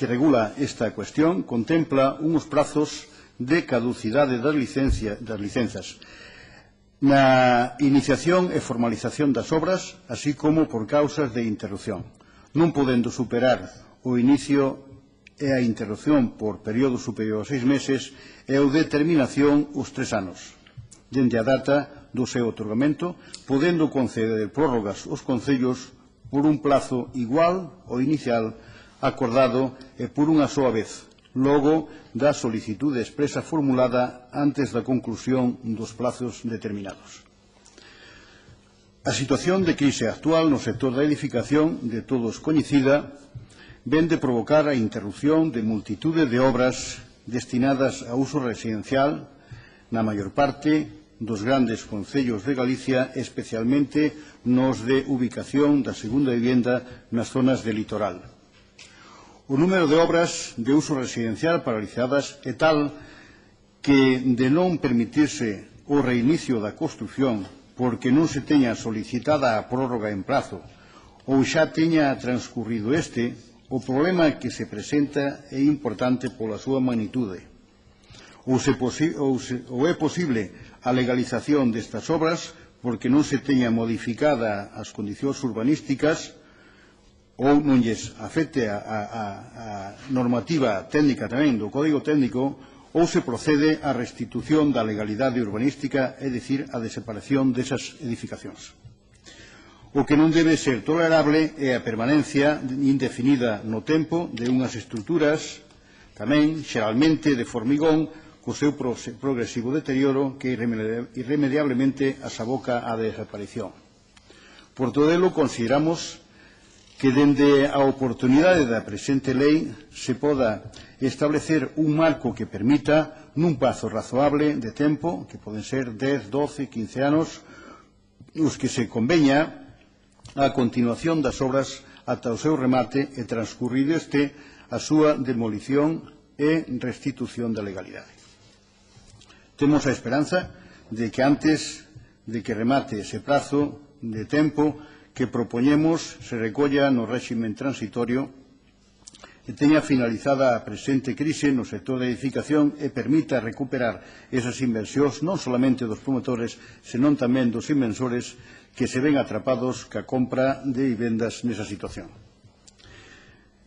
regula esta cuestión contempla uns prazos de caducidade das licenzas na iniciación e formalización das obras, así como por causas de interrupción, non podendo superar o inicio e a interrupción por período superior a 6 meses e a determinación os 3 anos, dende a data do seu otorgamento, podendo conceder prórrogas aos concellos por un plazo igual ao inicial acordado e por unha soa vez, logo da solicitude expresa formulada antes da conclusión dos plazos determinados. A situación de crise actual no sector da edificación, de todos coñecida, vén de provocar a interrupción de multitude de obras destinadas a uso residencial na maior parte dos grandes concellos de Galicia, especialmente nos de ubicación da segunda vivenda nas zonas de litoral. O número de obras de uso residencial paralizadas é tal que, de non permitirse o reinicio da construción porque non se teña solicitada a prórroga en prazo ou xa teña transcurrido este, o problema que se presenta é importante pola súa magnitude. Ou é posible a legalización destas obras porque non se teña modificada as condicións urbanísticas ou non lles afecte a normativa técnica tamén do Código Técnico, ou se procede á restitución da legalidade urbanística, é dicir, a desaparición desas edificacións. O que non debe ser tolerable é a permanencia indefinida no tempo de unhas estruturas, tamén, xeralmente, de formigón, co seu progresivo deterioro que irremediablemente as aboca á desaparición. Por todo ello, consideramos que dende a oportunidade da presente lei se poda establecer un marco que permita, nun prazo razoable de tempo, que poden ser 10, 12, 15 anos, os que se conveña a continuación das obras ata o seu remate e transcurrido este a súa demolición e restitución da legalidade. Temos a esperanza de que antes de que remate ese prazo de tempo que propoñemos se recolla no réxime transitorio e teña finalizada a presente crise no sector da edificación e permita recuperar esas inversións non solamente dos promotores, senón tamén dos inversores que se ven atrapados ca compra de vivendas nesa situación.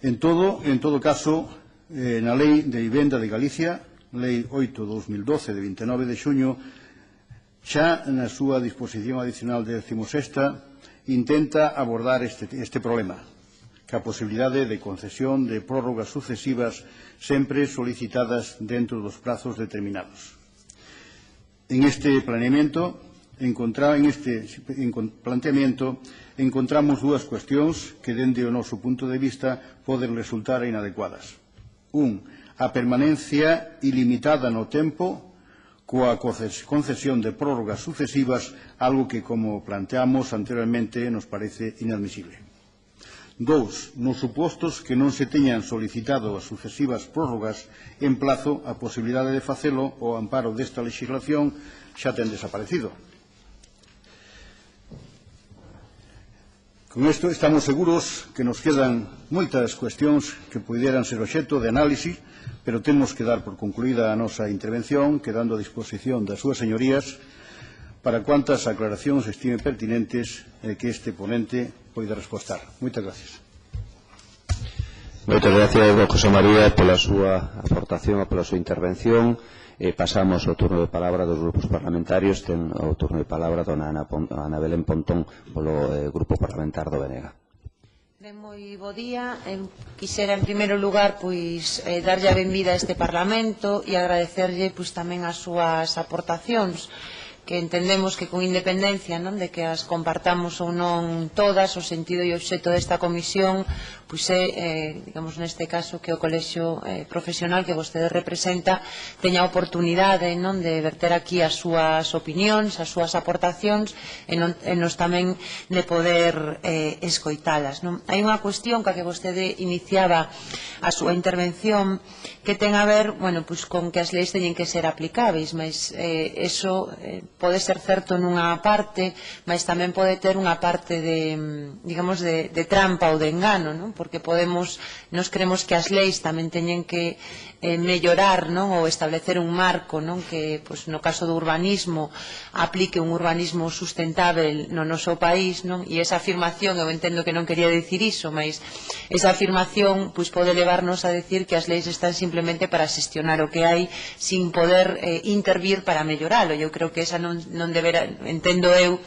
En todo caso, na Lei de Vivenda de Galicia, Lei 8/2012 de 29 de xuño, xa na súa disposición adicional 16ª, intenta abordar este problema, ca posibilidade de concesión de prórrogas sucesivas sempre solicitadas dentro dos prazos determinados. En este planteamiento encontramos dúas cuestións que, dende o noso punto de vista, poden resultar inadecuadas. A permanencia ilimitada no tempo coa concesión de prórrogas sucesivas, algo que, como planteamos anteriormente, nos parece inadmisible. 2. Nos supostos que non se teñan solicitado as sucesivas prórrogas en plazo, a posibilidade de facelo ao amparo desta legislación xa ten desaparecido. Con isto estamos seguros que nos quedan moitas cuestións que puderan ser obxecto de análise, pero temos que dar por concluída a nosa intervención, quedando a disposición das súas señorías para cuantas aclaracións estime pertinentes que este ponente poida respostar. Moitas gracias. Moitas gracias, don José María, pola súa aportación e pola súa intervención. Pasamos ao turno de palabra dos grupos parlamentarios. Ten o turno de palabra dona Ana Belén Pontón polo Grupo Parlamentar do BNG. Moi bo día. Quixera, en primeiro lugar, darlle a benvida a este Parlamento e agradecerlle tamén as súas aportacións, que entendemos que con independencia de que as compartamos ou non todas, o sentido e o obxecto desta comisión pois é, digamos neste caso, que o colexio profesional que vostede representa teña a oportunidade de verter aquí as súas opinións, as súas aportacións e nos tamén de poder escoitalas. Hai unha cuestión que vostede iniciaba a súa intervención que ten a ver con que as leis teñen que ser aplicáveis, mas eso pode ser certo nunha parte, mas tamén pode ter unha parte de trampa ou de engano, porque nos creemos que as leis tamén teñen que mellorar ou establecer un marco que no caso do urbanismo aplique un urbanismo sustentável no noso país, e esa afirmación, eu entendo que non quería dicir iso, mas esa afirmación pode levarnos a decir que as leis están simplemente para xestionar o que hai sin poder intervir para melloralo. Eu creo que esa non deberá, entendo eu,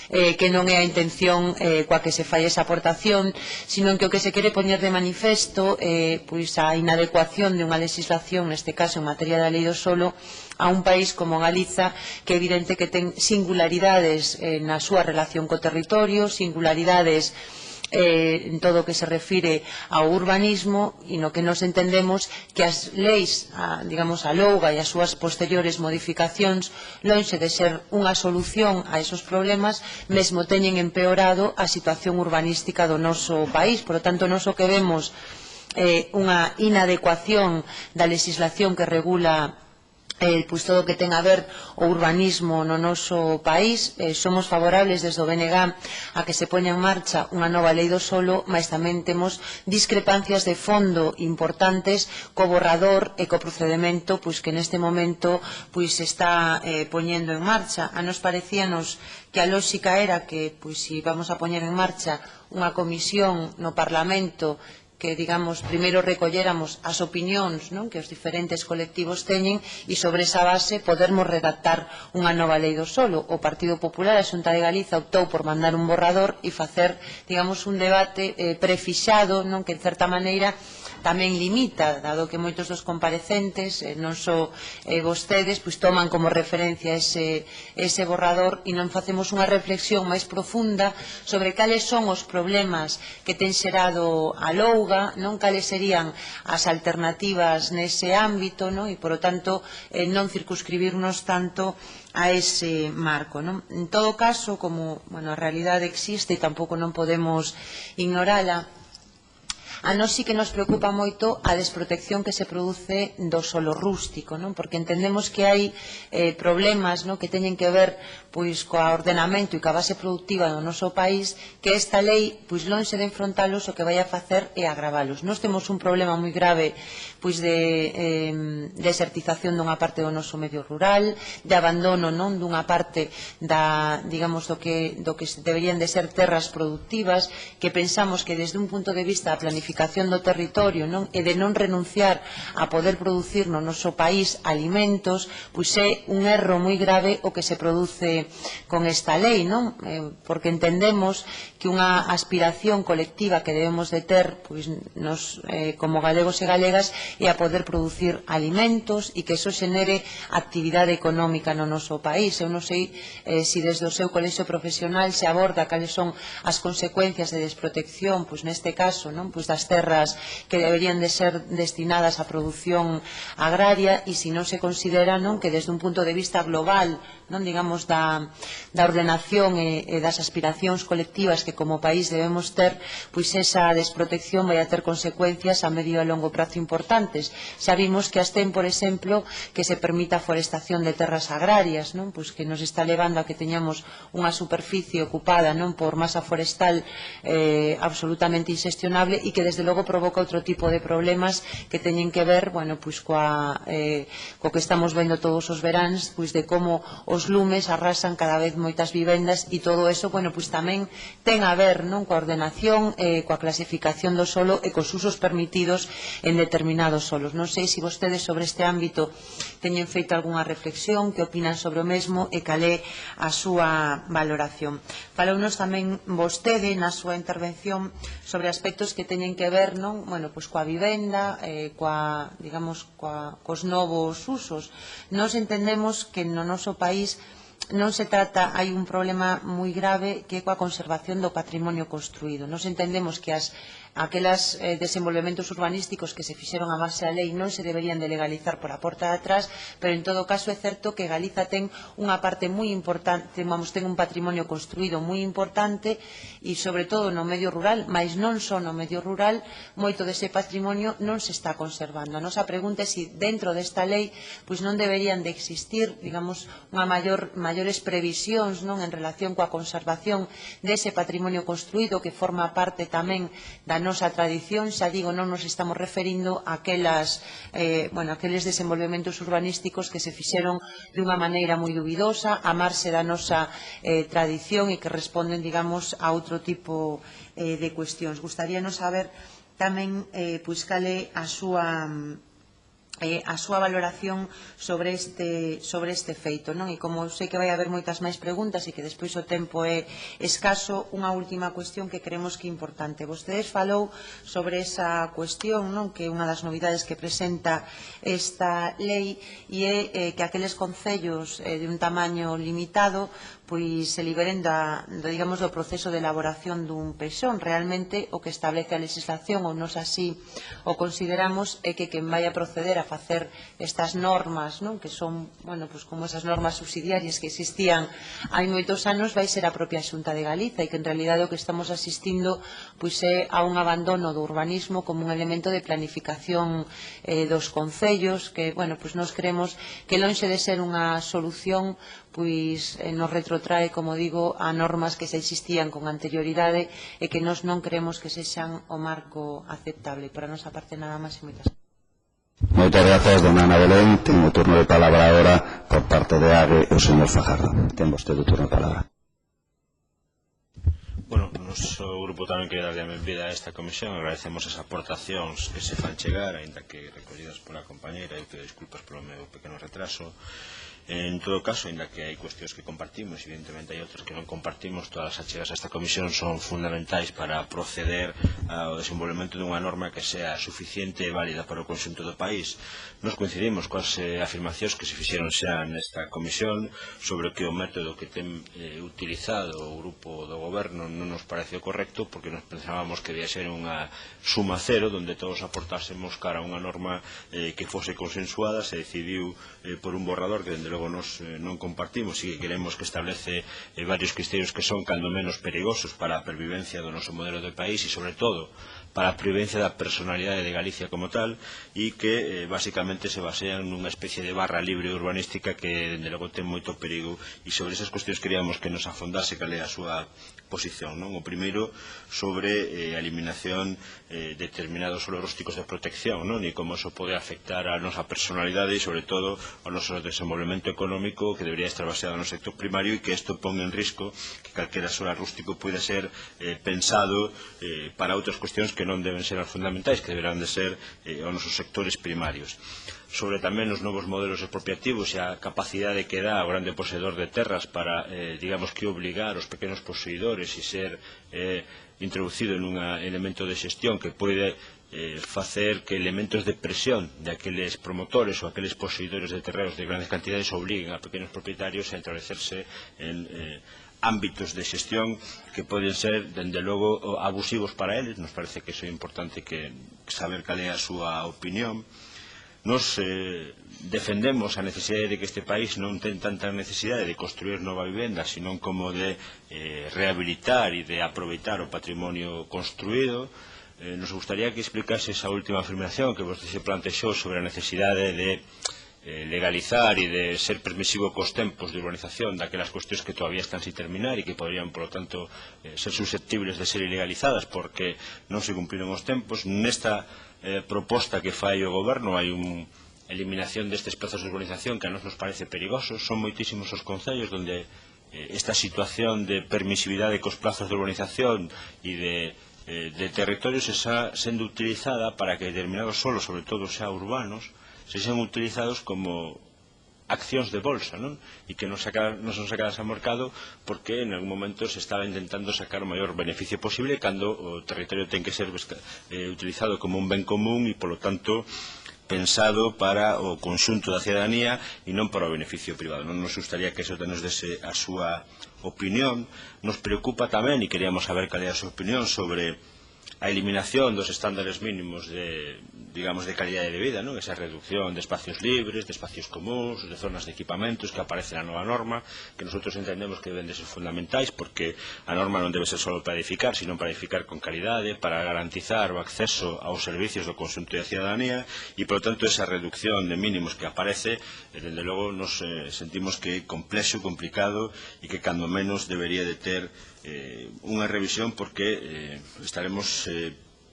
que non é a intención coa que se fai esa aportación, sino que o que se quere poñer de manifesto a inadecuación de unha legislación, neste caso en materia da lei do solo, a un país como Galiza, que é evidente que ten singularidades na súa relación co territorio, singularidades en todo o que se refire ao urbanismo, e no que nos entendemos que as leis, digamos, a louga e as súas posteriores modificacións, lonxe de ser unha solución a esos problemas, mesmo teñen empeorado a situación urbanística do noso país. Por lo tanto, nos o que vemos unha inadecuación da legislación que regula todo o que ten a ver o urbanismo no noso país. Somos favorables desde o BNG a que se poña en marcha unha nova lei do solo, mas tamén temos discrepancias de fondo importantes co borrador e co procedimento que neste momento se está poñendo en marcha. A nos parecíanos que a lógica era que se vamos a poñer en marcha unha comisión no Parlamento que, digamos, primeiro recolléramos as opinións que os diferentes colectivos teñen e sobre esa base podermos redactar unha nova lei do solo. O Partido Popular, a Xunta de Galiza, optou por mandar un borrador e facer, digamos, un debate prefixado, que en certa maneira tamén limita, dado que moitos dos comparecentes, non só vostedes, toman como referencia ese borrador e non facemos unha reflexión máis profunda sobre cales son os problemas que ten xerado a louga, cales serían as alternativas nese ámbito e, por lo tanto, non circunscribirnos tanto a ese marco. En todo caso, como a realidade existe e tampouco non podemos ignorala, a nós sí que nos preocupa moito a desprotección que se produce do solo rústico, porque entendemos que hai problemas que teñen que ver coa ordenamento e coa base productiva do noso país, que esta lei, lonxe de enfrontalos, o que vai a facer é agravalos. Nós temos un problema moi grave de desertización dunha parte do noso medio rural, de abandono dunha parte digamos, do que deberían de ser terras productivas, que pensamos que desde un punto de vista da planificación do territorio e de non renunciar a poder producir no noso país alimentos, é un erro moi grave o que se produce con esta lei, porque entendemos que unha aspiración colectiva que debemos de ter nos como galegos e galegas é a poder producir alimentos e que eso xenere actividade económica no noso país. Eu non sei se desde o seu colexio profesional se aborda cales son as consecuencias de desprotección, neste caso, das terras que deberían de ser destinadas á produción agraria, e se non se considera que desde un punto de vista global, digamos, da ordenación e das aspiracións colectivas que como país debemos ter, esa desprotección vai a ter consecuencias a medio e longo prazo importantes. Xa vimos que as ten, por exemplo, que se permita a forestación de terras agrarias, que nos está levando a que teñamos unha superficie ocupada por masa forestal absolutamente inxestionable e que desde logo provoca outro tipo de problemas que teñen que ver co que estamos vendo todos os veráns, de como os lumes arrasan cada vez moitas vivendas, e todo eso tamén ten a ver coa ordenación, coa clasificación do solo e cos usos permitidos en determinados solos. Non sei se vostedes sobre este ámbito teñen feito algunha reflexión, que opinan sobre o mesmo e cal é a súa valoración. Falounos tamén vostede na súa intervención sobre aspectos que teñen que ver coa vivenda, cos novos usos. Nos entendemos que no noso país non se trata, hai un problema moi grave que é coa conservación do patrimonio construído. Nos entendemos que aquelas desenvolvementos urbanísticos que se fixeron a base da lei non se deberían de legalizar por a porta de atrás, pero en todo caso é certo que Galiza ten unha parte moi importante, ten un patrimonio construído moi importante e sobre todo no medio rural, mas non só no medio rural, moito dese patrimonio non se está conservando. A nosa pregunta é se dentro desta lei pois non deberían de existir, digamos, unha maiores previsións en relación coa conservación dese patrimonio construído que forma parte tamén da nosa tradición. Xa digo, non nos estamos referindo a aqueles desenvolvementos urbanísticos que se fixeron de unha maneira moi dubidosa, a marxe da nosa tradición e que responden, digamos, a outro tipo de cuestións. Gustaríanos saber tamén cal é a súa valoración sobre este feito, non? E como sei que vai haber moitas máis preguntas e que despois o tempo é escaso, unha última cuestión que creemos que é importante. Vostedes falou sobre esa cuestión, non? Que é unha das novidades que presenta esta lei e é que aqueles concellos de un tamaño limitado pois se liberen do proceso de elaboración dun PEXón. Realmente o que establece a legislación, ou nos así o consideramos, é que quen vai a proceder a facer estas normas, que son, como esas normas subsidiarias que existían hai moitos anos, vai ser a propia Xunta de Galiza, e que en realidade o que estamos asistindo pois é a un abandono do urbanismo como un elemento de planificación dos concellos, que, nos creemos que lonxe de ser unha solución, pois nos retrotrae, como digo, a normas que xa existían con anterioridade e que nós non creemos que sexan o marco aceptable. Por a nosa parte, nada máis e moitas gracias. Moitas grazas, dona Ana Belén. Ten o turno de palabra agora por parte de AGE o señor Fajardo. Ten vostede o turno de palabra. Bueno, o noso grupo tamén quere darlle a benvida a esta comisión. Agradecemos as aportacións que se fan chegar, aínda que recollidas pola compañeira, e pido disculpas polo meu pequeno retraso. En todo caso, aínda que hai cuestións que compartimos, evidentemente hai outras que non compartimos, todas as achegas a esta comisión son fundamentais para proceder ao desenvolvemento dunha norma que sea suficiente e válida para o conxunto do país. Nos coincidimos coas afirmacións que se fixeron xa nesta comisión sobre que o método que ten utilizado o grupo do goberno non nos pareceu correcto, porque nos pensábamos que debía ser unha suma cero onde todos aportásemos cara a unha norma que fose consensuada. Se decidiu por un borrador que dende logo nos non compartimos e que queremos que establece varios criterios que son cando menos perigosos para a pervivencia do noso modelo de país e, sobre todo, para a pervivencia da personalidade de Galicia como tal, e que basicamente se basean nunha especie de barra libre urbanística que dende logo ten moito perigo, e sobre esas cuestións queríamos que nos afondase cal é a súa posición, non? O primeiro sobre a eliminación de determinados suelos rústicos de protección, non? E como eso pode afectar a nosa personalidade e, sobre todo, ao noso desenvolvemento económico, que debería estar baseado no sector primario, e que isto pon en risco que calquera suelo rústico puede ser pensado para outras cuestións que non deben ser as fundamentais, que deberán de ser os nosos sectores primarios. Sobre tamén os novos modelos expropiativos e a capacidade que dá ao grande poseedor de terras para, digamos que, obligar os pequenos poseedores e ser introducido nun elemento de xestión que pode facer que elementos de presión de aqueles promotores ou aqueles poseedores de terreos de grandes cantidades obliguen a pequenos propietarios a entrolecerse en ámbitos de xestión que poden ser, dende logo, abusivos para eles. Nos parece que iso é importante saber cal é a súa opinión. Nos defendemos a necesidade de que este país non ten tanta necesidade de construir nova vivenda, sino como de rehabilitar e de aproveitar o patrimonio construído. Nos gustaría que explicase esa última afirmación que vostede se plantexou sobre a necesidade de legalizar e de ser permisivo cos tempos de urbanización daquelas cuestións que todavía están sin terminar e que podrían, por lo tanto, ser susceptibles de ser ilegalizadas porque non se cumpriron os tempos. Nesta proposta que fai o goberno hai unha eliminación destes prazos de urbanización que a nos parece perigosos. Son moitísimos os concellos onde esta situación de permisividade cos plazos de urbanización e de territorios está sendo utilizada para que determinados solos, sobre todo xa urbanos, se sean utilizados como accións de bolsa, non? E que non son sacadas ao mercado porque en algún momento se estaba intentando sacar o maior beneficio posible cando o territorio ten que ser utilizado como un ben común e, polo tanto, pensado para o conxunto da cidadanía e non para o beneficio privado. Non nos gustaría que eso nos dese a súa opinión. Nos preocupa tamén, e queríamos saber cal é a súa opinión sobre a eliminación dos estándares mínimos de, digamos, de calidade de vida, non? Esa reducción de espacios libres, de espacios comuns, de zonas de equipamentos que aparece na nova norma, que nosotros entendemos que deben de ser fundamentais, porque a norma non debe ser só para edificar, sino para edificar con calidade, para garantizar o acceso aos servicios do conxunto da cidadanía, e, por tanto, esa reducción de mínimos que aparece, desde logo, nos sentimos que é complexo, complicado, e que, cando menos, debería de ter unha revisión, porque estaremos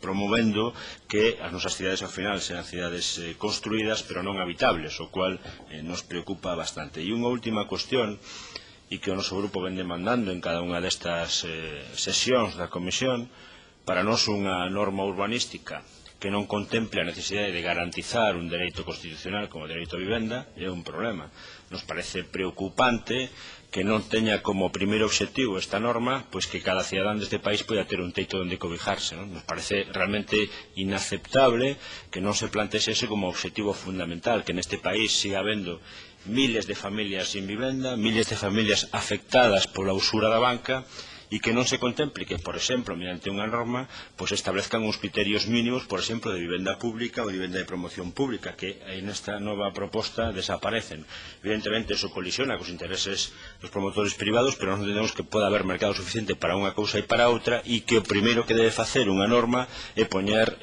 promovendo que as nosas cidades ao final sean cidades construídas pero non habitables, o cual nos preocupa bastante. E unha última cuestión, e que o noso grupo ven demandando en cada unha destas sesións da Comisión, para nós unha norma urbanística que non contemple a necesidade de garantizar un dereito constitucional como o dereito a vivenda é un problema. Nos parece preocupante que non teña como primeiro obxectivo esta norma, pois que cada cidadán deste país poida ter un teito onde cobijarse, non? Nos parece realmente inaceptable que non se plantexe ese como obxectivo fundamental, que neste país siga habendo miles de familias sin vivenda, miles de familias afectadas pola usura da banca, e que non se contemple que, por exemplo, mediante unha norma, pois establezcan uns criterios mínimos, por exemplo, de vivenda pública ou de vivenda de promoción pública, que nesta nova proposta desaparecen. Evidentemente, eso colisiona cos intereses dos promotores privados, pero non entendemos que poda haber mercado suficiente para unha cousa e para outra, e que o primeiro que debe facer unha norma é poñer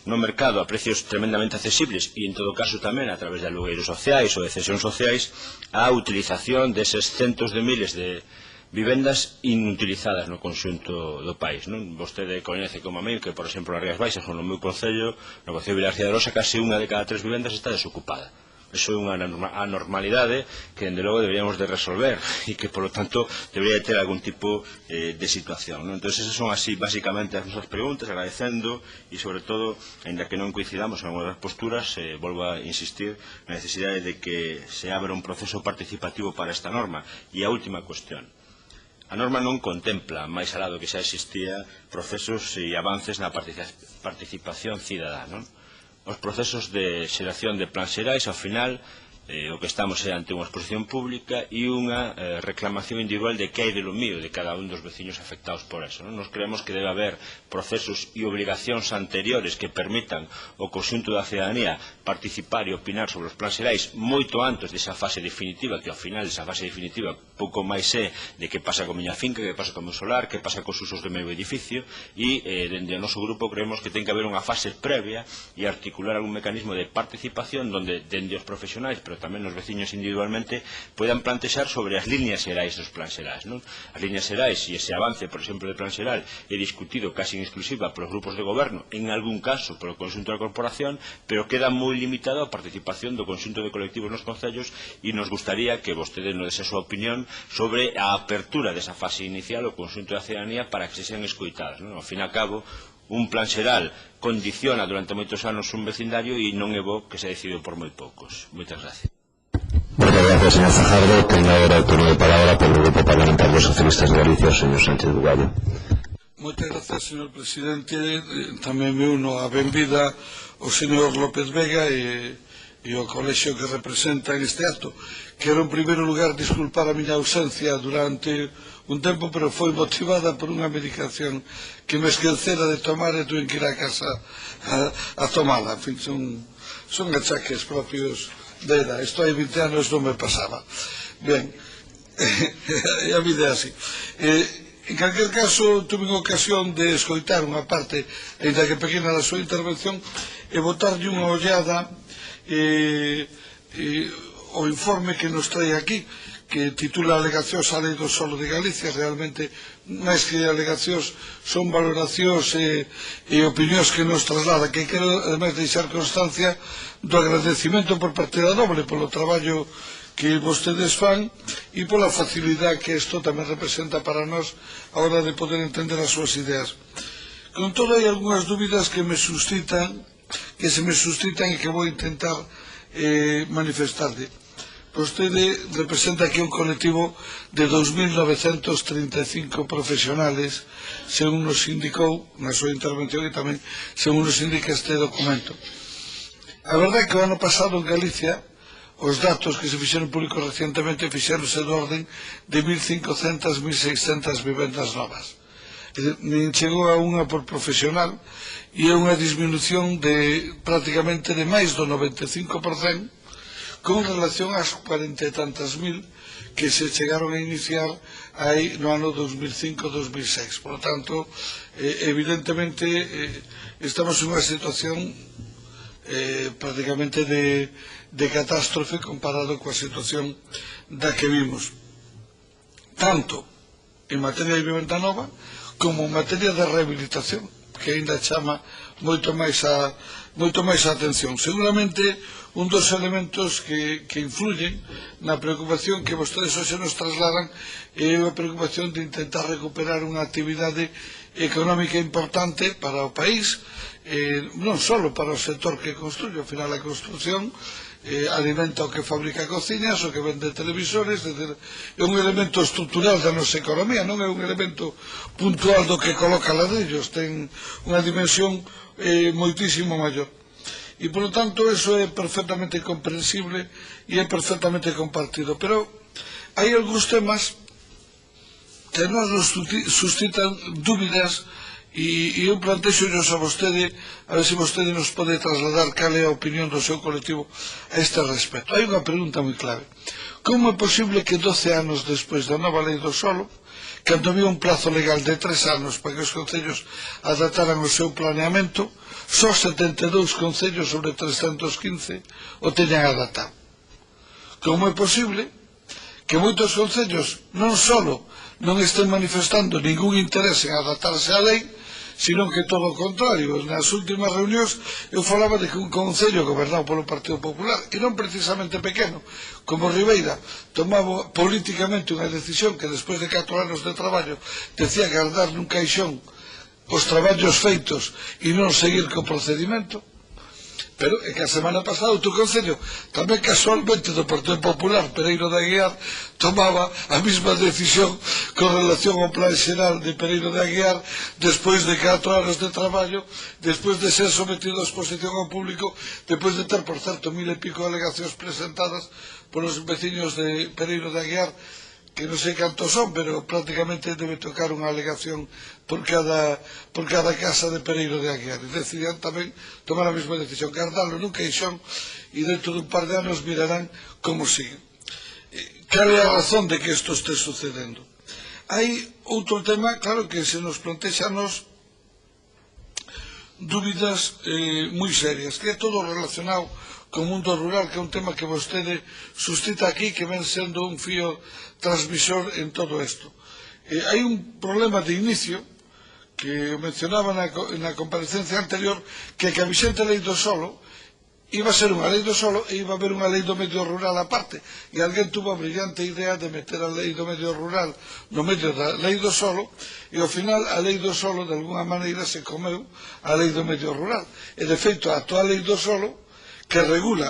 no mercado a precios tremendamente accesibles e, en todo caso, tamén a través de alugueiros sociais ou de cesións sociais, a utilización deses centos de miles de vivendas inutilizadas no conxunto do país, non? Vostede coñece como a mí que, por exemplo, nas Rías Baixas ou no meu concello, no concello de Vilarcía de Arosa, casi unha de cada 3 vivendas está desocupada. Iso é unha anormalidade que, dende logo, deberíamos de resolver e que, polo tanto, debería de ter algún tipo de situación, non? Entón, esas son así, basicamente, as nosas preguntas, agradecendo e, sobre todo, ainda que non coincidamos en algunas posturas, volvo a insistir na necesidade de que se abra un proceso participativo para esta norma. E a última cuestión. A norma non contempla, máis alá do que xa existía, procesos e avances na participación cidadá, non? Os procesos de xeración de plans xerais, ao final, o que estamos é ante unha exposición pública e unha reclamación individual de que hai de lo mío de cada un dos veciños afectados por eso, non? Nos creemos que debe haber procesos e obrigacións anteriores que permitan ao conxunto da cidadanía participar e opinar sobre os plans xerais moito antes desa fase definitiva, que ao final desa fase definitiva pouco máis é de que pasa con miña finca, que pasa con meu solar, que pasa cos usos do meu edificio, e dende o noso grupo creemos que ten que haber unha fase previa e articular algún mecanismo de participación donde dende os profesionais, pero tamén os veciños individualmente, poidan plantexar sobre as líneas xerais dos plans xerais, non? As líneas xerais e ese avance, por exemplo, de plan xeral é discutido casi en exclusiva polos grupos de goberno, en algún caso polo conxunto da corporación, pero queda moi limitado a participación do conxunto de colectivos nos concellos, e nos gustaría que vostede nos dese a súa opinión sobre a apertura desa fase inicial ao conxunto da cidadanía para que se sean escoitadas, non? Ao fin e ao cabo, un plan xeral condiciona durante moitos anos un vecindario e non é bo que se decidido por moi poucos. Moitas gracias. Muchas gracias, señor Fajardo. Tenga ahora el turno de palabra por el Grupo Parlamentario Socialistas de Galicia, o señor Sánchez Bugallo. Moitas gracias, señor presidente. Tamén me uno a benvida o señor López Vega e o colexio que representa en este acto. Quero, en primeiro lugar, disculpar a miña ausencia durante un tempo, pero foi motivada por unha medicación que me esquecera de tomar e tuve que ir a casa a tomala. En fin, son achaques propios de edad. Isto hai 20 anos non me pasaba. Ben, a vida é así. En calquer caso, tuve ocasión de escoitar unha parte, ainda que pequena, da súa intervención e botarlle unha ollada o informe que nos trae aquí, que titula Alegacións á Lei do Solo de Galicia. Realmente, máis que alegacións, son valoracións e opinións que nos traslada, que quero, ademais, deixar constancia do agradecimento por parte da doble polo traballo que vostedes fan e pola facilidade que isto tamén representa para nós a hora de poder entender as súas ideas. Con todo, hai algunhas dúbidas que se me suscitan e que vou intentar manifestarle. Vostede representa aquí un colectivo de 2.935 profesionales, según nos indicou na súa intervención e tamén según nos indica este documento. A verdade é que o ano pasado en Galicia os datos que se fixeron públicos recientemente fixeronse do orden de 1.500, 1.600 vivendas novas. Nin chegou a unha por profesional e é unha disminución de prácticamente de máis do 95% con relación ás 40 e tantas mil que se chegaron a iniciar aí no ano 2005-2006. Por lo tanto, evidentemente, estamos en unha situación prácticamente de catástrofe comparado coa situación da que vimos, tanto en materia de vivenda nova como en materia de rehabilitación, que ainda chama moito máis a atención. Seguramente un dos elementos que influyen na preocupación que vostedes hoxe nos trasladan é a preocupación de intentar recuperar unha actividade económica importante para o país, non só para o sector que construye. Ao final a construcción alimenta o que fabrica cociñas, o que vende televisores, é un elemento estrutural da nosa economía, non é un elemento puntual do que coloca ladrillos, ten unha dimensión moitísimo maior. E, por lo tanto, eso é perfectamente comprensible e é perfectamente compartido. Pero hai algúns temas que nos suscitan dúbidas e eu plantexollos a vostede, a ver se vostede nos pode trasladar cal é a opinión do seu colectivo a este respecto. Hai unha pregunta moi clave. Como é posible que 12 anos despois da nova lei do solo, cando había un plazo legal de 3 anos para que os concellos adaptaran o seu planeamento, só 72 concellos sobre 315 o teñan adaptado? Como é posible que moitos concellos non só non estén manifestando ningún interese en adaptarse á lei, sino que todo o contrario? Nas últimas reunións eu falaba de que un concello gobernado polo Partido Popular, e non precisamente pequeno, como Ribeira, tomaba políticamente unha decisión que despois de 4 anos de traballo decía guardar nun caixón os traballos feitos e non seguir co procedimento. Pero é que a semana pasada outro concello, tamén casualmente do Partido Popular, Pereiro de Aguiar, tomaba a mesma decisión con relación ao plan xeral de Pereiro de Aguiar despois de 4 anos de traballo, despois de ser sometido a exposición ao público, despois de ter, por certo, 1000 e pico alegacións presentadas polos veciños de Pereiro de Aguiar, que non sei cantos son, pero prácticamente debe tocar unha alegación por cada casa de Pereiro de Aguiar. E decidían tamén tomar a mesma decisión, guardarlo nun caixón, e dentro dun par de anos mirarán como sigue. Cal é a razón de que isto este sucedendo? Hai outro tema, claro, que se nos plantexa a nos dúbidas moi serias, que é todo relacionado co mundo rural, que é un tema que vostede suscita aquí, que ven sendo un fío transmisor en todo isto. Hai un problema de inicio que mencionaba na comparecencia anterior, que a vixente lei do solo iba a ser unha lei do solo e iba a haber unha lei do medio rural aparte, e alguén tuvo a brillante idea de meter a lei do medio rural no medio da lei do solo, e ao final a lei do solo de alguna maneira se comeu a lei do medio rural, e de feito a actual lei do solo que regula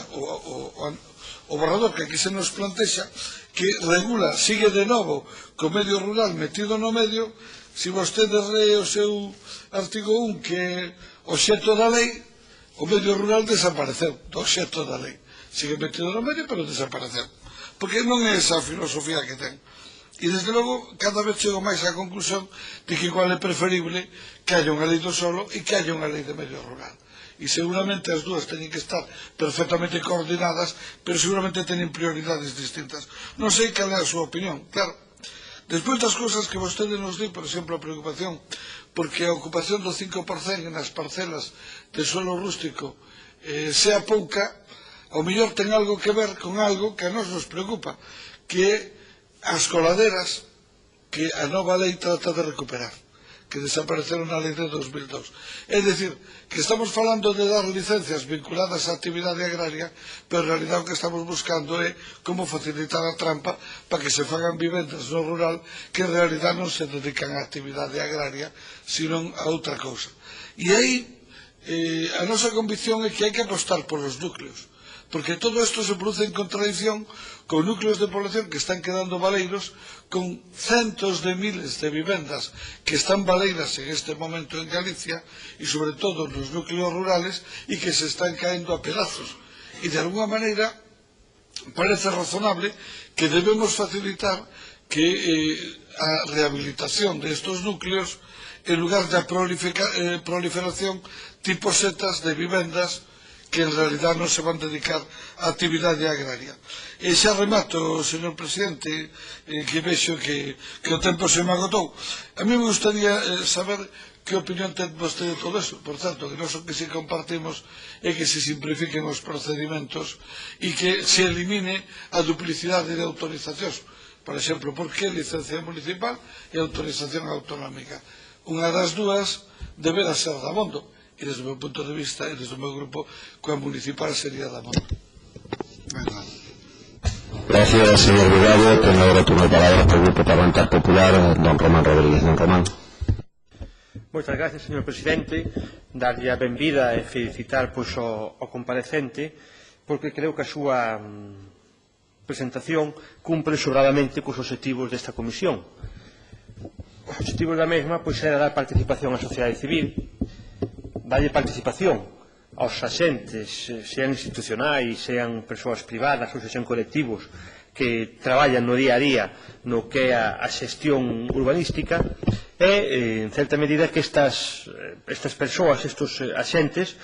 o borrador que aquí se nos plantexa, que regula, sigue de novo co medio rural metido no medio. Se vostede lee o seu artigo 1, que é o xeto da lei, o medio rural desapareceu do xeto da lei, sigue metido no medio, pero desapareceu, porque non é esa a filosofía que ten. E desde logo cada vez chego máis á conclusión de que igual é preferible que haya unha lei do solo e que haya unha lei de medio rural. E seguramente as dúas teñen que estar perfectamente coordinadas, pero seguramente teñen prioridades distintas. Non sei cal é a súa opinión. Claro, despois das cousas que vostede nos di, por exemplo, a preocupación porque a ocupación do 5% nas parcelas de suelo rústico sea pouca, ao mellor ten algo que ver con algo que a nos preocupa, que é as coladeras que a nova lei trata de recuperar, que desapareceron na lei de 2002. É dicir, que estamos falando de dar licencias vinculadas á actividade agraria, pero en realidad o que estamos buscando é como facilitar a trampa para que se fagan vivendas no rural que en realidad non se dedican á actividade agraria, sino a outra cousa. E aí a nosa convicción é que hai que apostar polos núcleos, porque todo isto se produce en contradicción con núcleos de población que están quedando baleiros, con centos de miles de vivendas que están baleiras en este momento en Galicia y sobre todo en los núcleos rurales y que se están caendo a pedazos. Y de alguna manera parece razonable que debemos facilitar que a rehabilitación de estos núcleos en lugar da proliferación tipo setas de vivendas que en realidad non se van a dedicar a actividade agraria. E xa remato, señor presidente, que vexo que o tempo se me agotou. A mí me gustaría saber que opinión ten vostede de todo eso. Por tanto, que non son que se compartimos é que se simplifiquen os procedimentos e que se elimine a duplicidade de autorizacións. Por exemplo, por que licencia municipal e autorización autonómica? Unha das dúas deberá ser da Mondo. E desde o meu punto de vista e desde o meu grupo, coa municipal sería da Mondo. Gracias, señor Vigallo. Ten agora turno de palabra por o Grupo Parlamentar Popular, don Román Rodríguez. Don Román. Moitas gracias, señor presidente. Darlle a benvida e felicitar ao comparecente, porque creo que a súa presentación cumpre sobradamente cos obxectivos desta comisión. Os obxectivos da mesma era dar participación á sociedade civil, darlle participación aos axentes, sean institucionais, sean persoas privadas ou sean colectivos que traballan no día a día no que é a xestión urbanística e, en certa medida, que estas persoas, estes axentes,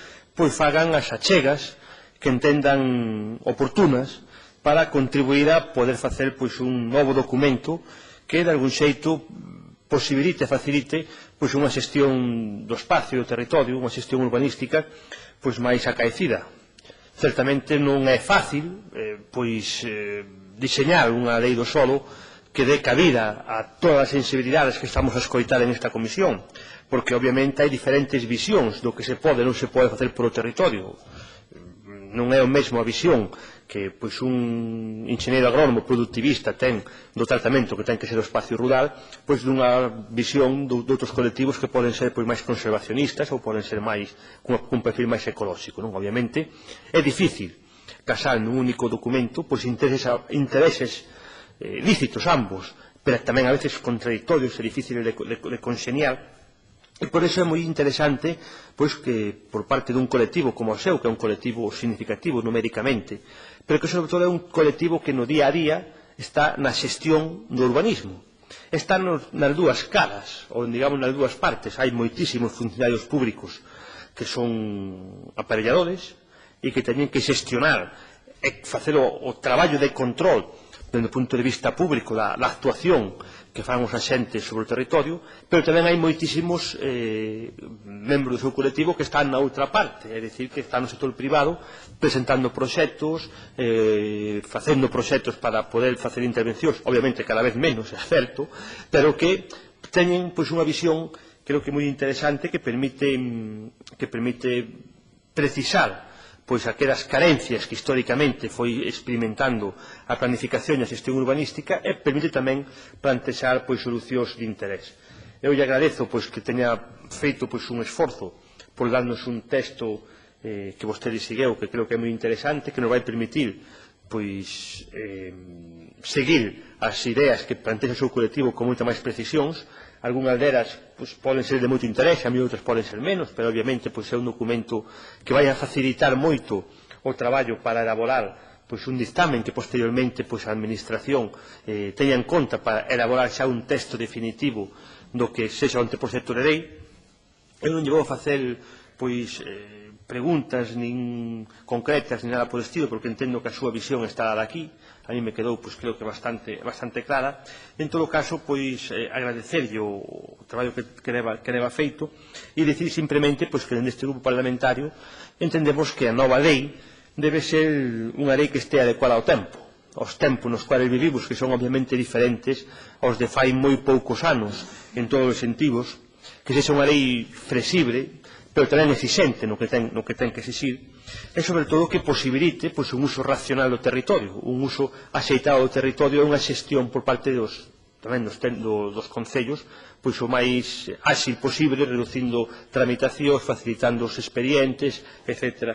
fagan as achegas que entendan oportunas para contribuir a poder facer un novo documento que, de algún xeito, posibilite e facilite unha xestión do espacio, do territorio, unha xestión urbanística máis acaecida. Certamente non é fácil diseñar unha lei do solo que dé cabida a todas as sensibilidades que estamos a escoitar en esta comisión, porque obviamente hai diferentes visións do que se pode e non se pode facer polo territorio. Non é o mesmo a visión que un enxeñeiro agrónomo productivista ten do tratamento que ten que ser o espacio rural dunha visión de outros colectivos que poden ser máis conservacionistas ou poden ser cun perfil máis ecolóxico. Obviamente é difícil casar nun único documento intereses lícitos ambos, pero tamén a veces contradictorios e difíciles de conxeniar. E por iso é moi interesante que por parte dun colectivo como o seu, que é un colectivo significativo numéricamente, pero que sobre todo é un colectivo que no día a día está na xestión do urbanismo. Está nas dúas caras, ou digamos nas dúas partes. Hai moitísimos funcionarios públicos que son aparelladores e que teñen que xestionar e facer o traballo de control desde o punto de vista público da actuación que fan os axentes sobre o territorio, pero tamén hai moitísimos membros do seu colectivo que están na outra parte, é dicir, que están no sector privado presentando proxectos, facendo proxectos para poder facer intervencións, obviamente cada vez menos, é certo, pero que teñen unha visión, creo que moi interesante, que permite precisar aquelas carencias que históricamente foi experimentando a planificación e a xestión urbanística e permite tamén plantexar solucións de interés. Eu lle agradezo que teña feito un esforzo por darnos un texto que vostede segueu, que creo que é moi interesante, que nos vai permitir seguir as ideas que plantexa o seu colectivo con moita máis precisións. Algúnas delas poden ser de moito interés, a mí outras poden ser menos, pero obviamente é un documento que vai a facilitar moito o traballo para elaborar un dictamen que posteriormente a administración teña en conta para elaborar xa un texto definitivo do que sexa o anteproxecto de lei. Eu non lle vou facer preguntas nin concretas ni nada por estilo, porque entendo que a súa visión está aquí. A mí me quedou, creo que bastante clara. En todo caso, agradecerlle o traballo que leva feito e dicir simplemente que neste grupo parlamentario entendemos que a nova lei debe ser unha lei que estea adecuada ao tempo. Os tempos nos cuales vivimos, que son obviamente diferentes aos de fai moi poucos anos, en todos os sentidos, que sexa unha lei flexible, pero tamén exixente no que ten que exixir, e sobre todo que posibilite un uso racional do territorio, un uso axeitado do territorio e unha xestión por parte dos tamén dos concellos, pois o máis áxil posible, reducindo tramitacións, facilitando os expedientes, etc.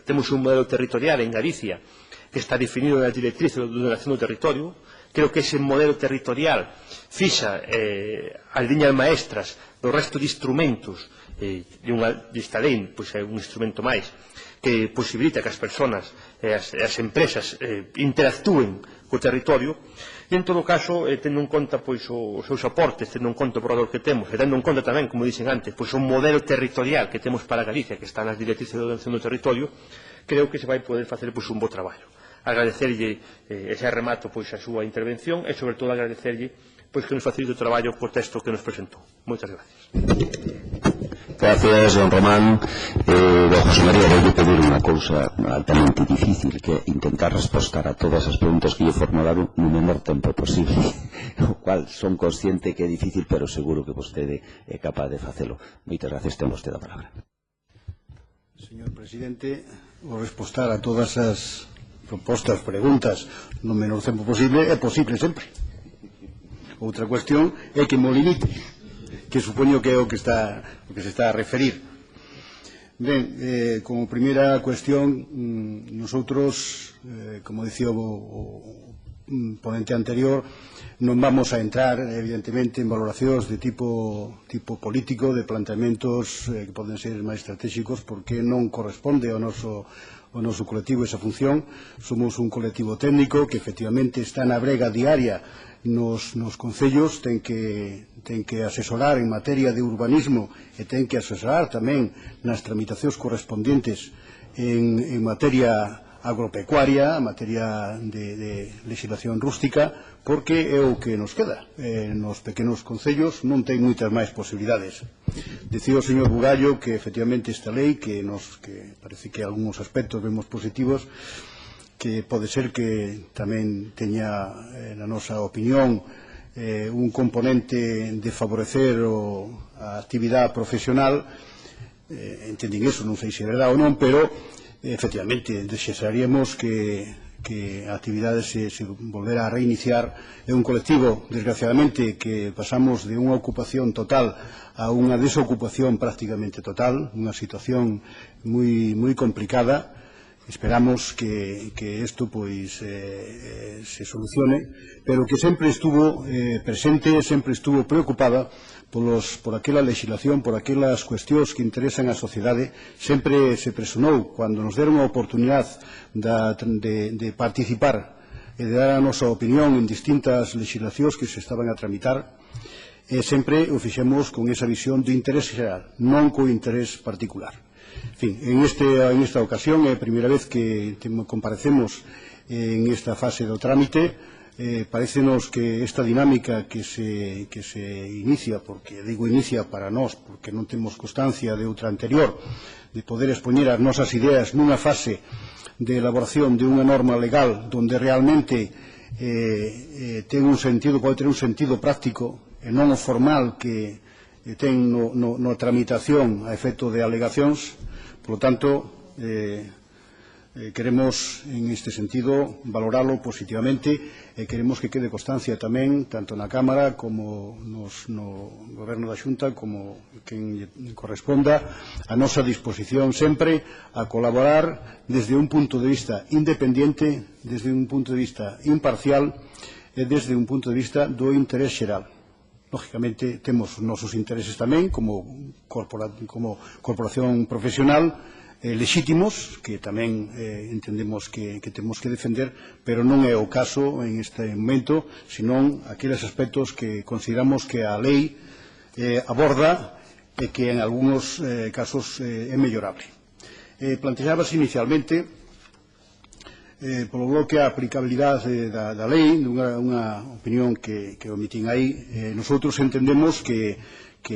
Temos un modelo territorial en Galicia que está definido nas directrices de ordenación do territorio. Creo que ese modelo territorial fixa as liñas maestras do resto de instrumentos desta lei, pois é un instrumento máis que posibilita que as persoas e as empresas interactúen co territorio. E, en todo caso, tendo en conta os seus aportes, tendo en conta o borrador que temos, e tendo en conta tamén, como dixen antes, o modelo territorial que temos para Galicia, que está nas directrices de ordenación do territorio, creo que se vai poder facer un bo traballo. Agradecerlle, ese remato, a súa intervención, e, sobre todo, agradecerlle que nos facilite o traballo co texto que nos presentou. Moitas gracias. Gracias, don Román. Don José María, voy a pedir unha cousa altamente difícil, que é intentar responder a todas as preguntas que lle formularon no menor tempo posible, o cual son consciente que é difícil, pero seguro que vostede é capaz de facelo. Moitas gracias, ten vostede a palabra. Señor Presidente, vou responder a todas as propostas, preguntas, no menor tempo posible, é posible sempre. Outra cuestión é que mo limite, que supoño que é o que se está a referir. Ben, como primeira cuestión, nosotros, como dicía o ponente anterior, non vamos a entrar, evidentemente, en valoracións de tipo político, de planteamentos que poden ser máis estratégicos, porque non corresponde ao noso colectivo esa función. Somos un colectivo técnico que, efectivamente, está na brega diaria nos concellos, ten que asesorar en materia de urbanismo e ten que asesorar tamén nas tramitacións correspondientes en materia agropecuaria, en materia de legislación rústica, porque é o que nos queda. Nos pequenos concellos non ten moitas máis posibilidades. Dicía o señor Bugallo que, efectivamente, esta lei, que parece que algúns aspectos vemos positivos, que pode ser que tamén teña, na nosa opinión, un componente de favorecer a actividade profesional. Entendín eso, non sei se é verdade ou non, pero efectivamente desearíamos que a actividade se volvera a reiniciar. É un colectivo, desgraciadamente, que pasamos de unha ocupación total a unha desocupación prácticamente total, unha situación moi complicada. Esperamos que isto se solucione, pero que sempre estuvo presente, sempre estuvo preocupada por aquela legislación, por aquelas cuestións que interesan á sociedade. Sempre se presionou, cando nos deron a oportunidade de participar e de dar a nosa opinión en distintas legislacións que se estaban a tramitar, e sempre o fixemos con esa visión de interés xeral, non co interés particular. En fin, en esta ocasión é a primeira vez que comparecemos en esta fase do trámite. Parécenos que esta dinámica que se inicia, porque digo inicia para nós, porque non temos constancia de outra anterior, de poder expoñer as nosas ideas nunha fase de elaboración de unha norma legal donde realmente ten un sentido, pode ter un sentido práctico e non o formal que ten na tramitación a efecto de alegacións. Por lo tanto, queremos, en este sentido, valoralo positivamente e queremos que quede constancia tamén, tanto na Cámara como no Goberno da Xunta, como quen corresponda, a nosa disposición sempre a colaborar desde un punto de vista independiente, desde un punto de vista imparcial e desde un punto de vista do interés xeral. Lógicamente, temos os nosos intereses tamén como corporación profesional lexítimos, que tamén entendemos que temos que defender, pero non é o caso en este momento, senón aqueles aspectos que consideramos que a lei aborda e que en algúns casos é mellorable. Plantexábase inicialmente, polo bloque a aplicabilidade da lei, unha opinión que omitín aí. Nosotros entendemos que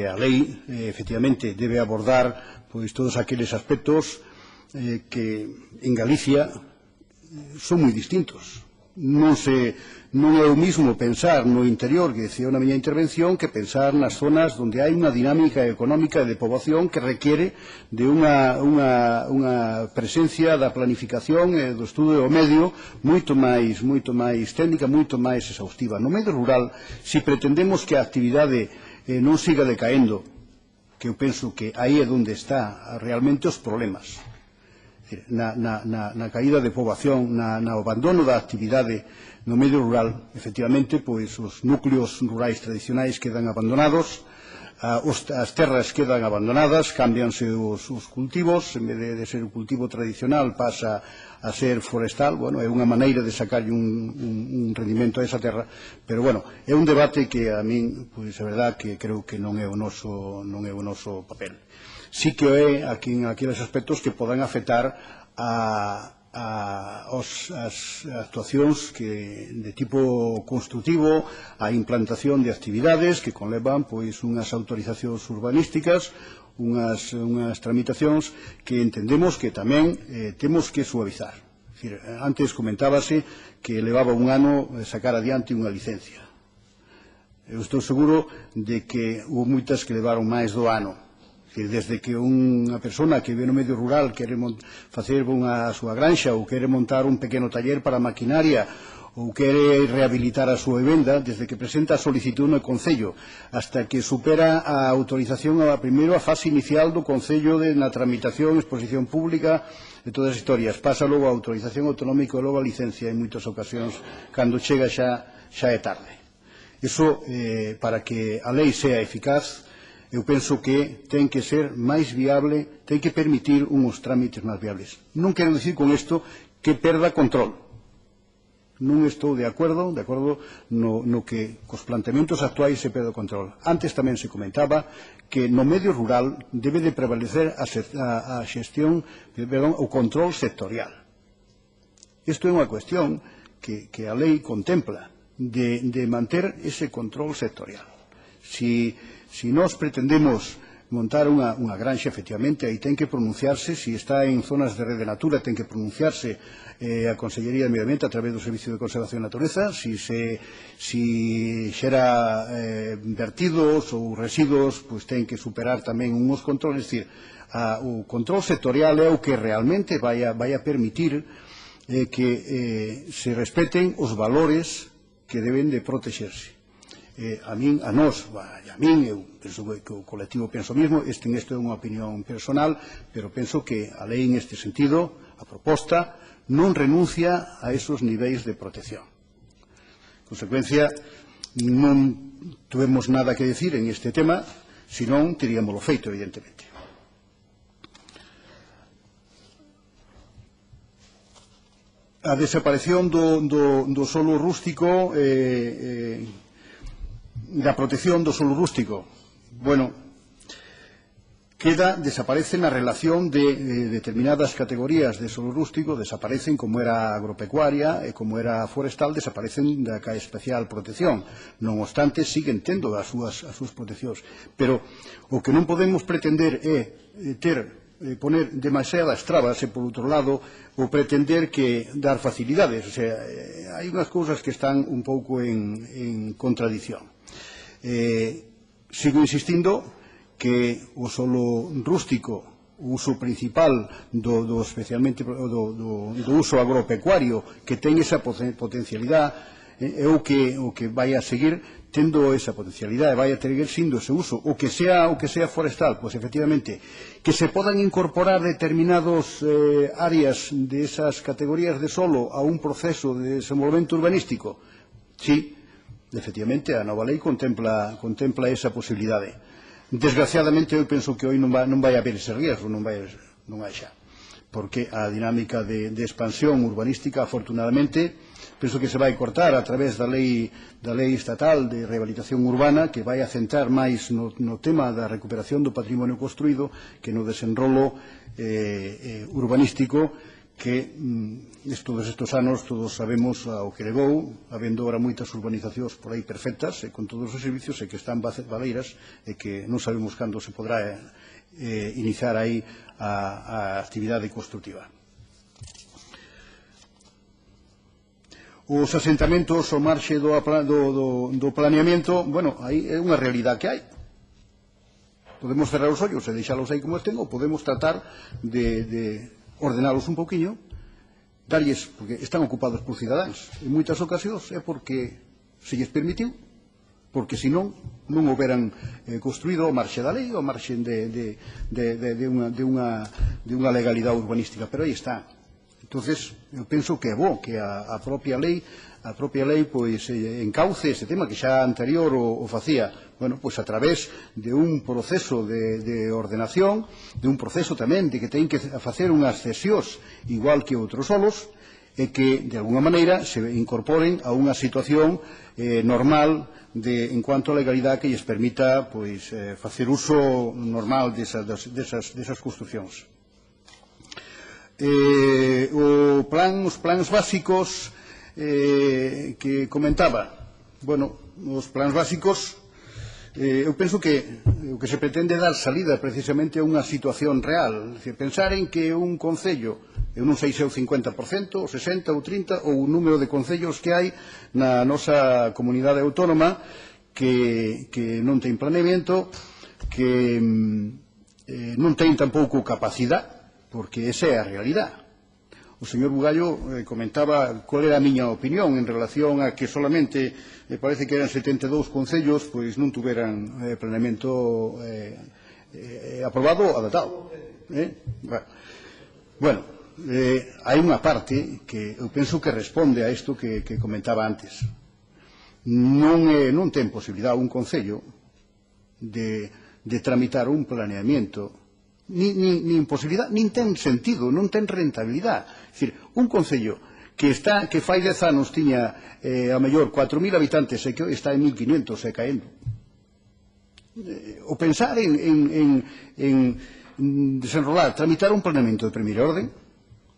a lei efectivamente debe abordar todos aqueles aspectos que en Galicia son moi distintos. non é o mismo pensar no interior, que decía na miña intervención, que pensar nas zonas onde hai unha dinámica económica e de poboación que requiere de unha presencia da planificación e do estudo do medio moito máis técnica, moito máis exhaustiva. No medio rural, se pretendemos que a actividade non siga decaendo, que eu penso que aí é onde está realmente os problemas, na caída de poboación, no abandono da actividade no medio rural, efectivamente, pois os núcleos rurais tradicionais quedan abandonados, as terras quedan abandonadas, cámbianse os cultivos, en vez de ser o cultivo tradicional pasa a ser forestal. Bueno, é unha maneira de sacar un rendimento a esa terra, pero bueno, é un debate que a min, pois é verdad que creo que non é o noso papel. Sí que é aquí en aqueles aspectos que poden afectar as actuacións de tipo construtivo, a implantación de actividades que conlevan pois unhas autorizacións urbanísticas, unhas tramitacións que entendemos que tamén temos que suavizar. Antes comentábase que levaba un ano sacar adiante unha licencia. Eu estou seguro de que houve moitas que levaron máis do ano. Desde que unha persona que vive no medio rural quere facer a súa granxa ou quere montar un pequeno taller para maquinaria ou quere rehabilitar a súa vivenda, desde que presenta a solicitud no Concello hasta que supera a autorización primeiro a fase inicial do Concello na tramitación, exposición pública de todas as historias, pasa logo a autorización autonómica e logo a licencia en moitas ocasións, cando chega xa é tarde. Iso, para que a lei sea eficaz, eu penso que ten que ser máis viable, ten que permitir uns trámites máis viables. Non quero dicir con isto que perda control. Non estou de acordo no que cos planteamentos actuais se perda o control. Antes tamén se comentaba que no medio rural debe de prevalecer a xestión, o control sectorial. Isto é unha cuestión que a lei contempla, de manter ese control sectorial. Si nós pretendemos montar unha granxa, efectivamente, aí ten que pronunciarse, se está en zonas de rede natura, ten que pronunciarse a Consellería de Medio Ambiente a través do Servicio de Conservación da Natureza, si xera vertidos ou residuos, pois ten que superar tamén unhos controles, é dicir, o control sectorial é o que realmente vai a permitir que se respeten os valores que deben de protexerse. A nós, eu penso que o colectivo penso o mesmo, isto é unha opinión personal, pero penso que a lei neste sentido, a proposta, non renuncia a esos niveis de protección. En consecuencia, non tuvemos nada que decir en este tema, senón teríamoslo feito, evidentemente. A desaparición do solo rústico da protección do solo rústico, bueno, desaparece na relación de determinadas categorías de solo rústico, desaparecen como era agropecuaria e como era forestal, desaparecen da especial protección. Non obstante, siguen tendo as súas proteccións. Pero o que non podemos pretender é poner demasiadas trabas e, por outro lado, o pretender que dar facilidades. O sea, hai unhas cousas que están un pouco en contradición. Sigo insistindo que o solo rústico, o uso principal especialmente do uso agropecuario, que ten esa potencialidade, é o que vai a seguir tendo esa potencialidade, vai a seguir sendo ese uso. O que sea forestal, pois efectivamente, que se podan incorporar determinadas áreas de esas categorías de solo a un proceso de desenvolvemento urbanístico, sí. Efectivamente, a nova lei contempla esa posibilidade. Desgraciadamente, eu penso que hoy non vai haber ese riesgo, non hai xa. Porque a dinámica de expansión urbanística, afortunadamente, penso que se vai cortar a través da lei estatal de rehabilitación urbana, que vai a centrar máis no tema da recuperación do patrimonio construído que no desenrolo urbanístico, que todos estes anos todos sabemos ao que levou, habendo ahora moitas urbanizacións por aí perfectas e con todos os servicios e que están baleiras e que non sabemos cando se podrá iniciar aí a actividade construtiva. os asentamentos ao marxe do planeamento, bueno, aí é unha realidade que hai. Podemos cerrar os ollos e deixalos aí como estén, ou podemos tratar de ordenalos un pouquiño, darlles, porque están ocupados por cidadáns. En moitas ocasións é porque se lles permitiu, porque senón non o veran construído ao marxe da lei, ao marxe de unha legalidade urbanística, pero aí está. Entonces, eu penso que é bo que a propia lei pois encauce ese tema que xa anterior o facía, bueno, pois a través de un proceso de ordenación, de un proceso tamén de que ten que facer unhas cesións igual que outros solos, e que, de alguna maneira, se incorporen a unha situación normal en cuanto a legalidade que lles permita pois facer uso normal desas construcións. Os plans básicos que comentaba, bueno, os plans básicos eu penso que o que se pretende dar salida precisamente a unha situación real, pensar en que un concello, eu non sei se é o 50%, o 60%, ou 30%, ou o número de concellos que hai na nosa comunidade autónoma que non ten planeamento, que non ten tampouco capacidade, porque esa é a realidade. O señor Bugallo comentaba cual era a miña opinión en relación a que solamente parece que eran 72 concellos pois non tuveran planeamento aprobado ou adaptado. Bueno, hai unha parte que eu penso que responde a isto que comentaba antes. Non ten posibilidade un concello de tramitar un planeamento, nin posibilidade, nin ten sentido, non ten rentabilidade. É dicir, un concello que fai 10 anos tiña a mellor 4.000 habitantes e que está en 1.500 e caendo. O pensar en desenrolar, tramitar un planeamento de primeira orden,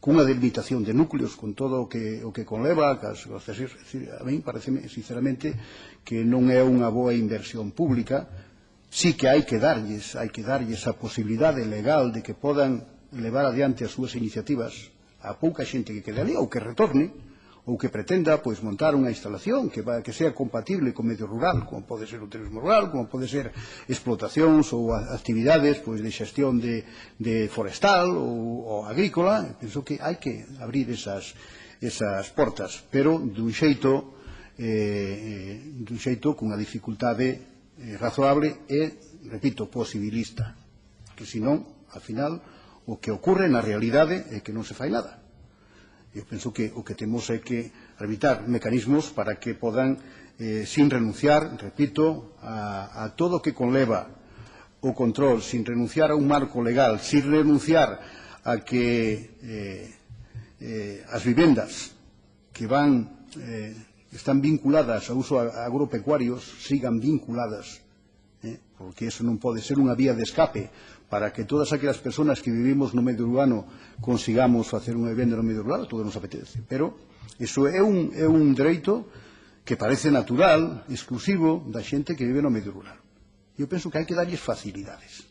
cunha delimitación de núcleos, con todo o que conleva, a mí pareceme, sinceramente, que non é unha boa inversión pública. Sí que hai que darlles a posibilidade legal de que podan levar adiante as súas iniciativas a pouca xente que quede ali, ou que retorne, ou que pretenda pois montar unha instalación que sea compatible con medio rural, como pode ser o turismo rural, como pode ser explotacións ou actividades pois de xestión de forestal ou agrícola. Penso que hai que abrir esas portas, pero dun xeito cunha dificultade razoable e, repito, posibilista, que senón, ao final, o que ocorre na realidade é que non se fai nada. Eu penso que o que temos é que evitar mecanismos para que podan, sin renunciar, repito, a todo o que conleva o control, sin renunciar a un marco legal, sin renunciar a que as vivendas que están vinculadas ao uso agropecuarios sigan vinculadas, porque eso non pode ser unha vía de escape para que todas aquelas persoas que vivimos no medio urbano consigamos facer unha vivenda no medio rural, todo nos apetece, pero iso é un dereito que parece natural, exclusivo da xente que vive no medio rural. Eu penso que hai que darlles facilidades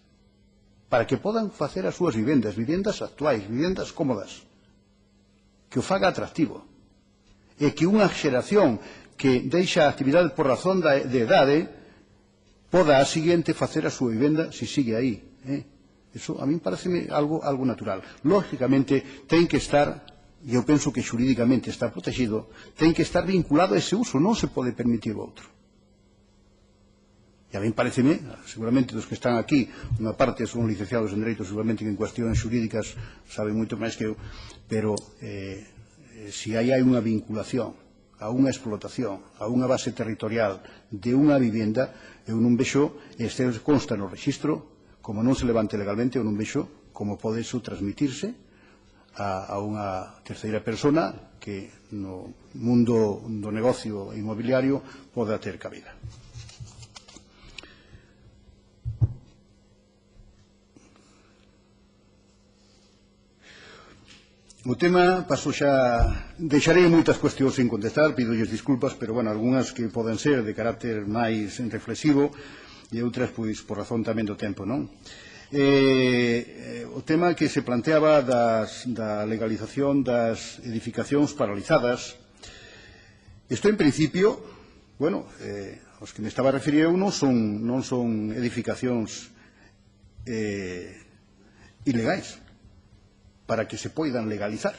para que podan facer as súas vivendas actuais, vivendas cómodas, que o faga atractivo, e que unha xeración que deixa a actividade por razón de idade poda a seguinte facer a súa vivenda se sigue aí. Eso a mí pareceme algo natural. Lógicamente ten que estar, e eu penso que xurídicamente está protegido, ten que estar vinculado a ese uso, non se pode permitir outro. E a mí pareceme, seguramente dos que están aquí, unha parte son licenciados en Dereito, seguramente que en cuestións xurídicas saben moito máis que eu, pero se hai unha vinculación a unha explotación, a unha base territorial de unha vivenda, eu non vexo, este consta no rexistro, como non se levante legalmente, eu non vexo como pode iso transmitirse a unha terceira persona que no mundo do negocio inmobiliario poda ter cabida. O tema paso xa, deixarei moitas cuestións sin contestar, pidolles disculpas, pero, bueno, algunhas que poden ser de carácter máis reflexivo e outras, pois, por razón tamén do tempo, non? O tema que se planteaba da legalización das edificacións paralizadas, Isto, en principio, bueno, os que me estaba a referir eu non son edificacións ilegais para que se poidan legalizar.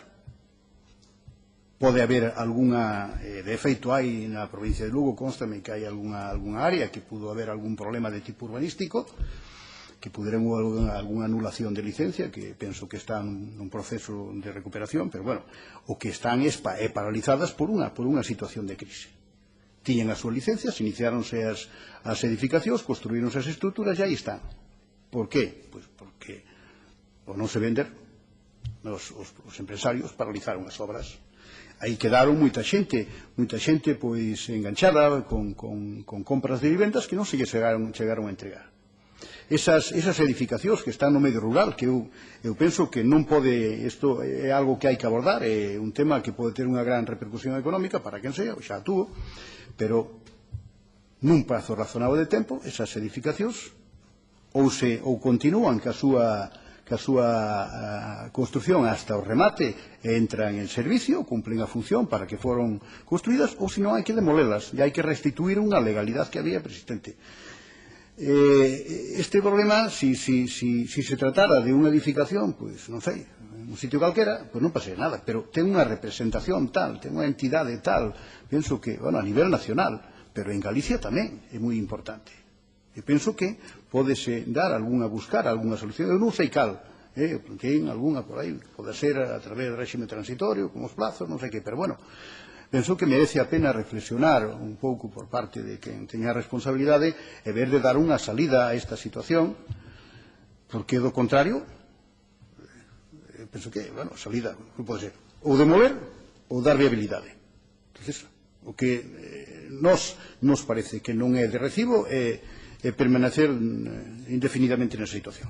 Pode haber algunha, de feito hai na provincia de Lugo, constame que hai algunha área que pudo haber algún problema de tipo urbanístico, que puderemos algunha anulación de licencia, que penso que están nun proceso de recuperación, pero bueno, o que están paralizadas por unha situación de crise. Tiñen as súas licencias, iniciáronse as edificacións, construíronse as estruturas e aí están. Por qué? Pois porque ao non se vender, os empresarios paralizaron as obras. Aí quedaron moita xente pois enganchada con compras de vivendas que non se chegaron a entregar. Esas edificacións que están no medio rural, que eu penso que non pode, isto é algo que hai que abordar, é un tema que pode ter unha gran repercusión económica para quen sea, xa tuvo, pero nun prazo razonable de tempo, esas edificacións ou continúan ca súa construción hasta o remate e entran en servicio, cumplen a función para que foron construídas, ou senón hai que demolelas e hai que restituir unha legalidade que había persistente. Este problema, si se tratara de unha edificación, pois non sei, en un sitio calquera, pois non pase nada, pero ten unha representación tal, ten unha entidade tal, penso que, bueno, a nivel nacional, pero en Galicia tamén é moi importante. E penso que pódese buscar algunha solución. Eu non sei cal, ten algunha por aí, pode ser a través do réxime transitorio, con os plazos, non sei que, pero bueno, penso que merece a pena reflexionar un pouco por parte de quen teña a responsabilidade e ver de dar unha salida a esta situación, porque do contrario, penso que, bueno, salida, non pode ser, ou demoler ou dar viabilidade. Entonces, o que nos parece que non é de recibo é permanecer indefinidamente nesa situación.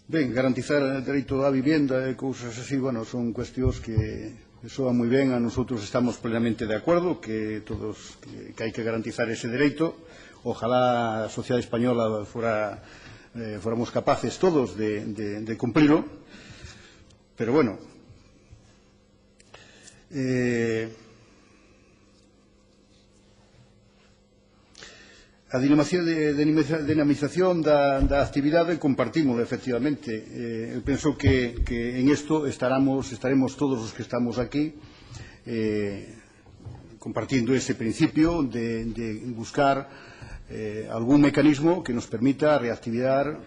Ben, garantizar o dereito á vivenda e cousas así, bueno, son cuestións que soan moi ben, a nosotros estamos plenamente de acordo que hai que garantizar ese dereito. Ojalá a sociedade española fóramos capaces todos de cumplirlo, pero bueno, a dinamización da actividade compartímosla, efectivamente. Eu penso que en isto estaremos todos os que estamos aquí compartindo ese principio de buscar algún mecanismo que nos permita reactivar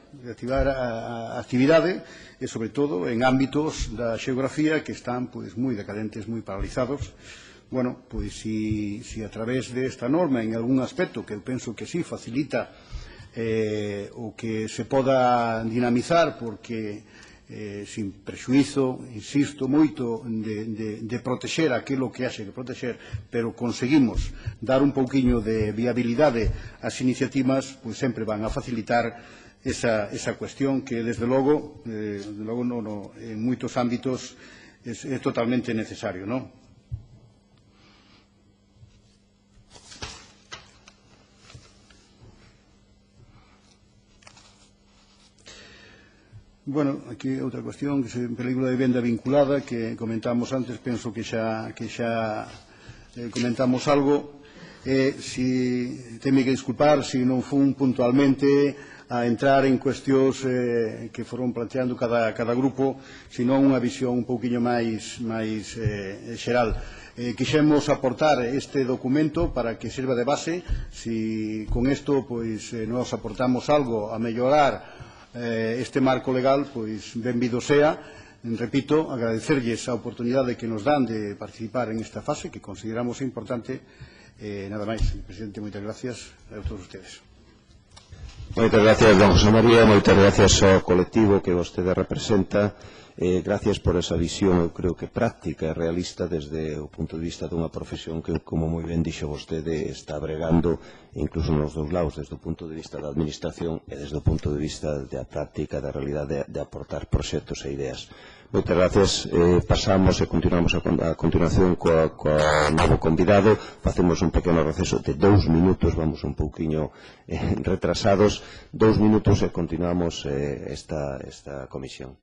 a actividade e, sobre todo, en ámbitos da xeografía que están moi decadentes, moi paralizados. Bueno, pois si a través desta norma, en algún aspecto que eu penso que sí facilita o que se poda dinamizar, porque sin prexuízo, insisto moito, de protexer aquilo que haxe que protexer, pero conseguimos dar un pouquiño de viabilidade ás iniciativas, pois sempre van a facilitar esa cuestión que, desde logo, en moitos ámbitos é totalmente necesario, non? Bueno, aquí outra cuestión, que é película de venda vinculada, que comentamos antes, penso que xa comentamos algo. Teme que disculpar se non fun puntualmente a entrar en cuestións que foron planteando cada grupo, senón unha visión un pouquiño máis xeral. Quixemos aportar este documento para que sirva de base. Si con isto nos aportamos algo a mellorar este marco legal, pois benvido sea. Repito, agradecerlles a oportunidade que nos dan de participar en esta fase, que consideramos importante. Nada máis, presidente, moitas gracias a todos ustedes. Moitas gracias, don José María, moitas gracias ao colectivo que vostede representa. Gracias por esa visión, eu creo que práctica e realista desde o punto de vista dunha profesión que, como moi ben dixo vostede, está bregando incluso nos dous lados, desde o punto de vista da administración e desde o punto de vista da práctica, da realidade de aportar proxectos e ideas. Moitas gracias. Pasamos e continuamos a continuación coa novo convidado. Facemos un pequeno receso de 2 minutos, vamos un pouquiño retrasados, 2 minutos e continuamos esta comisión.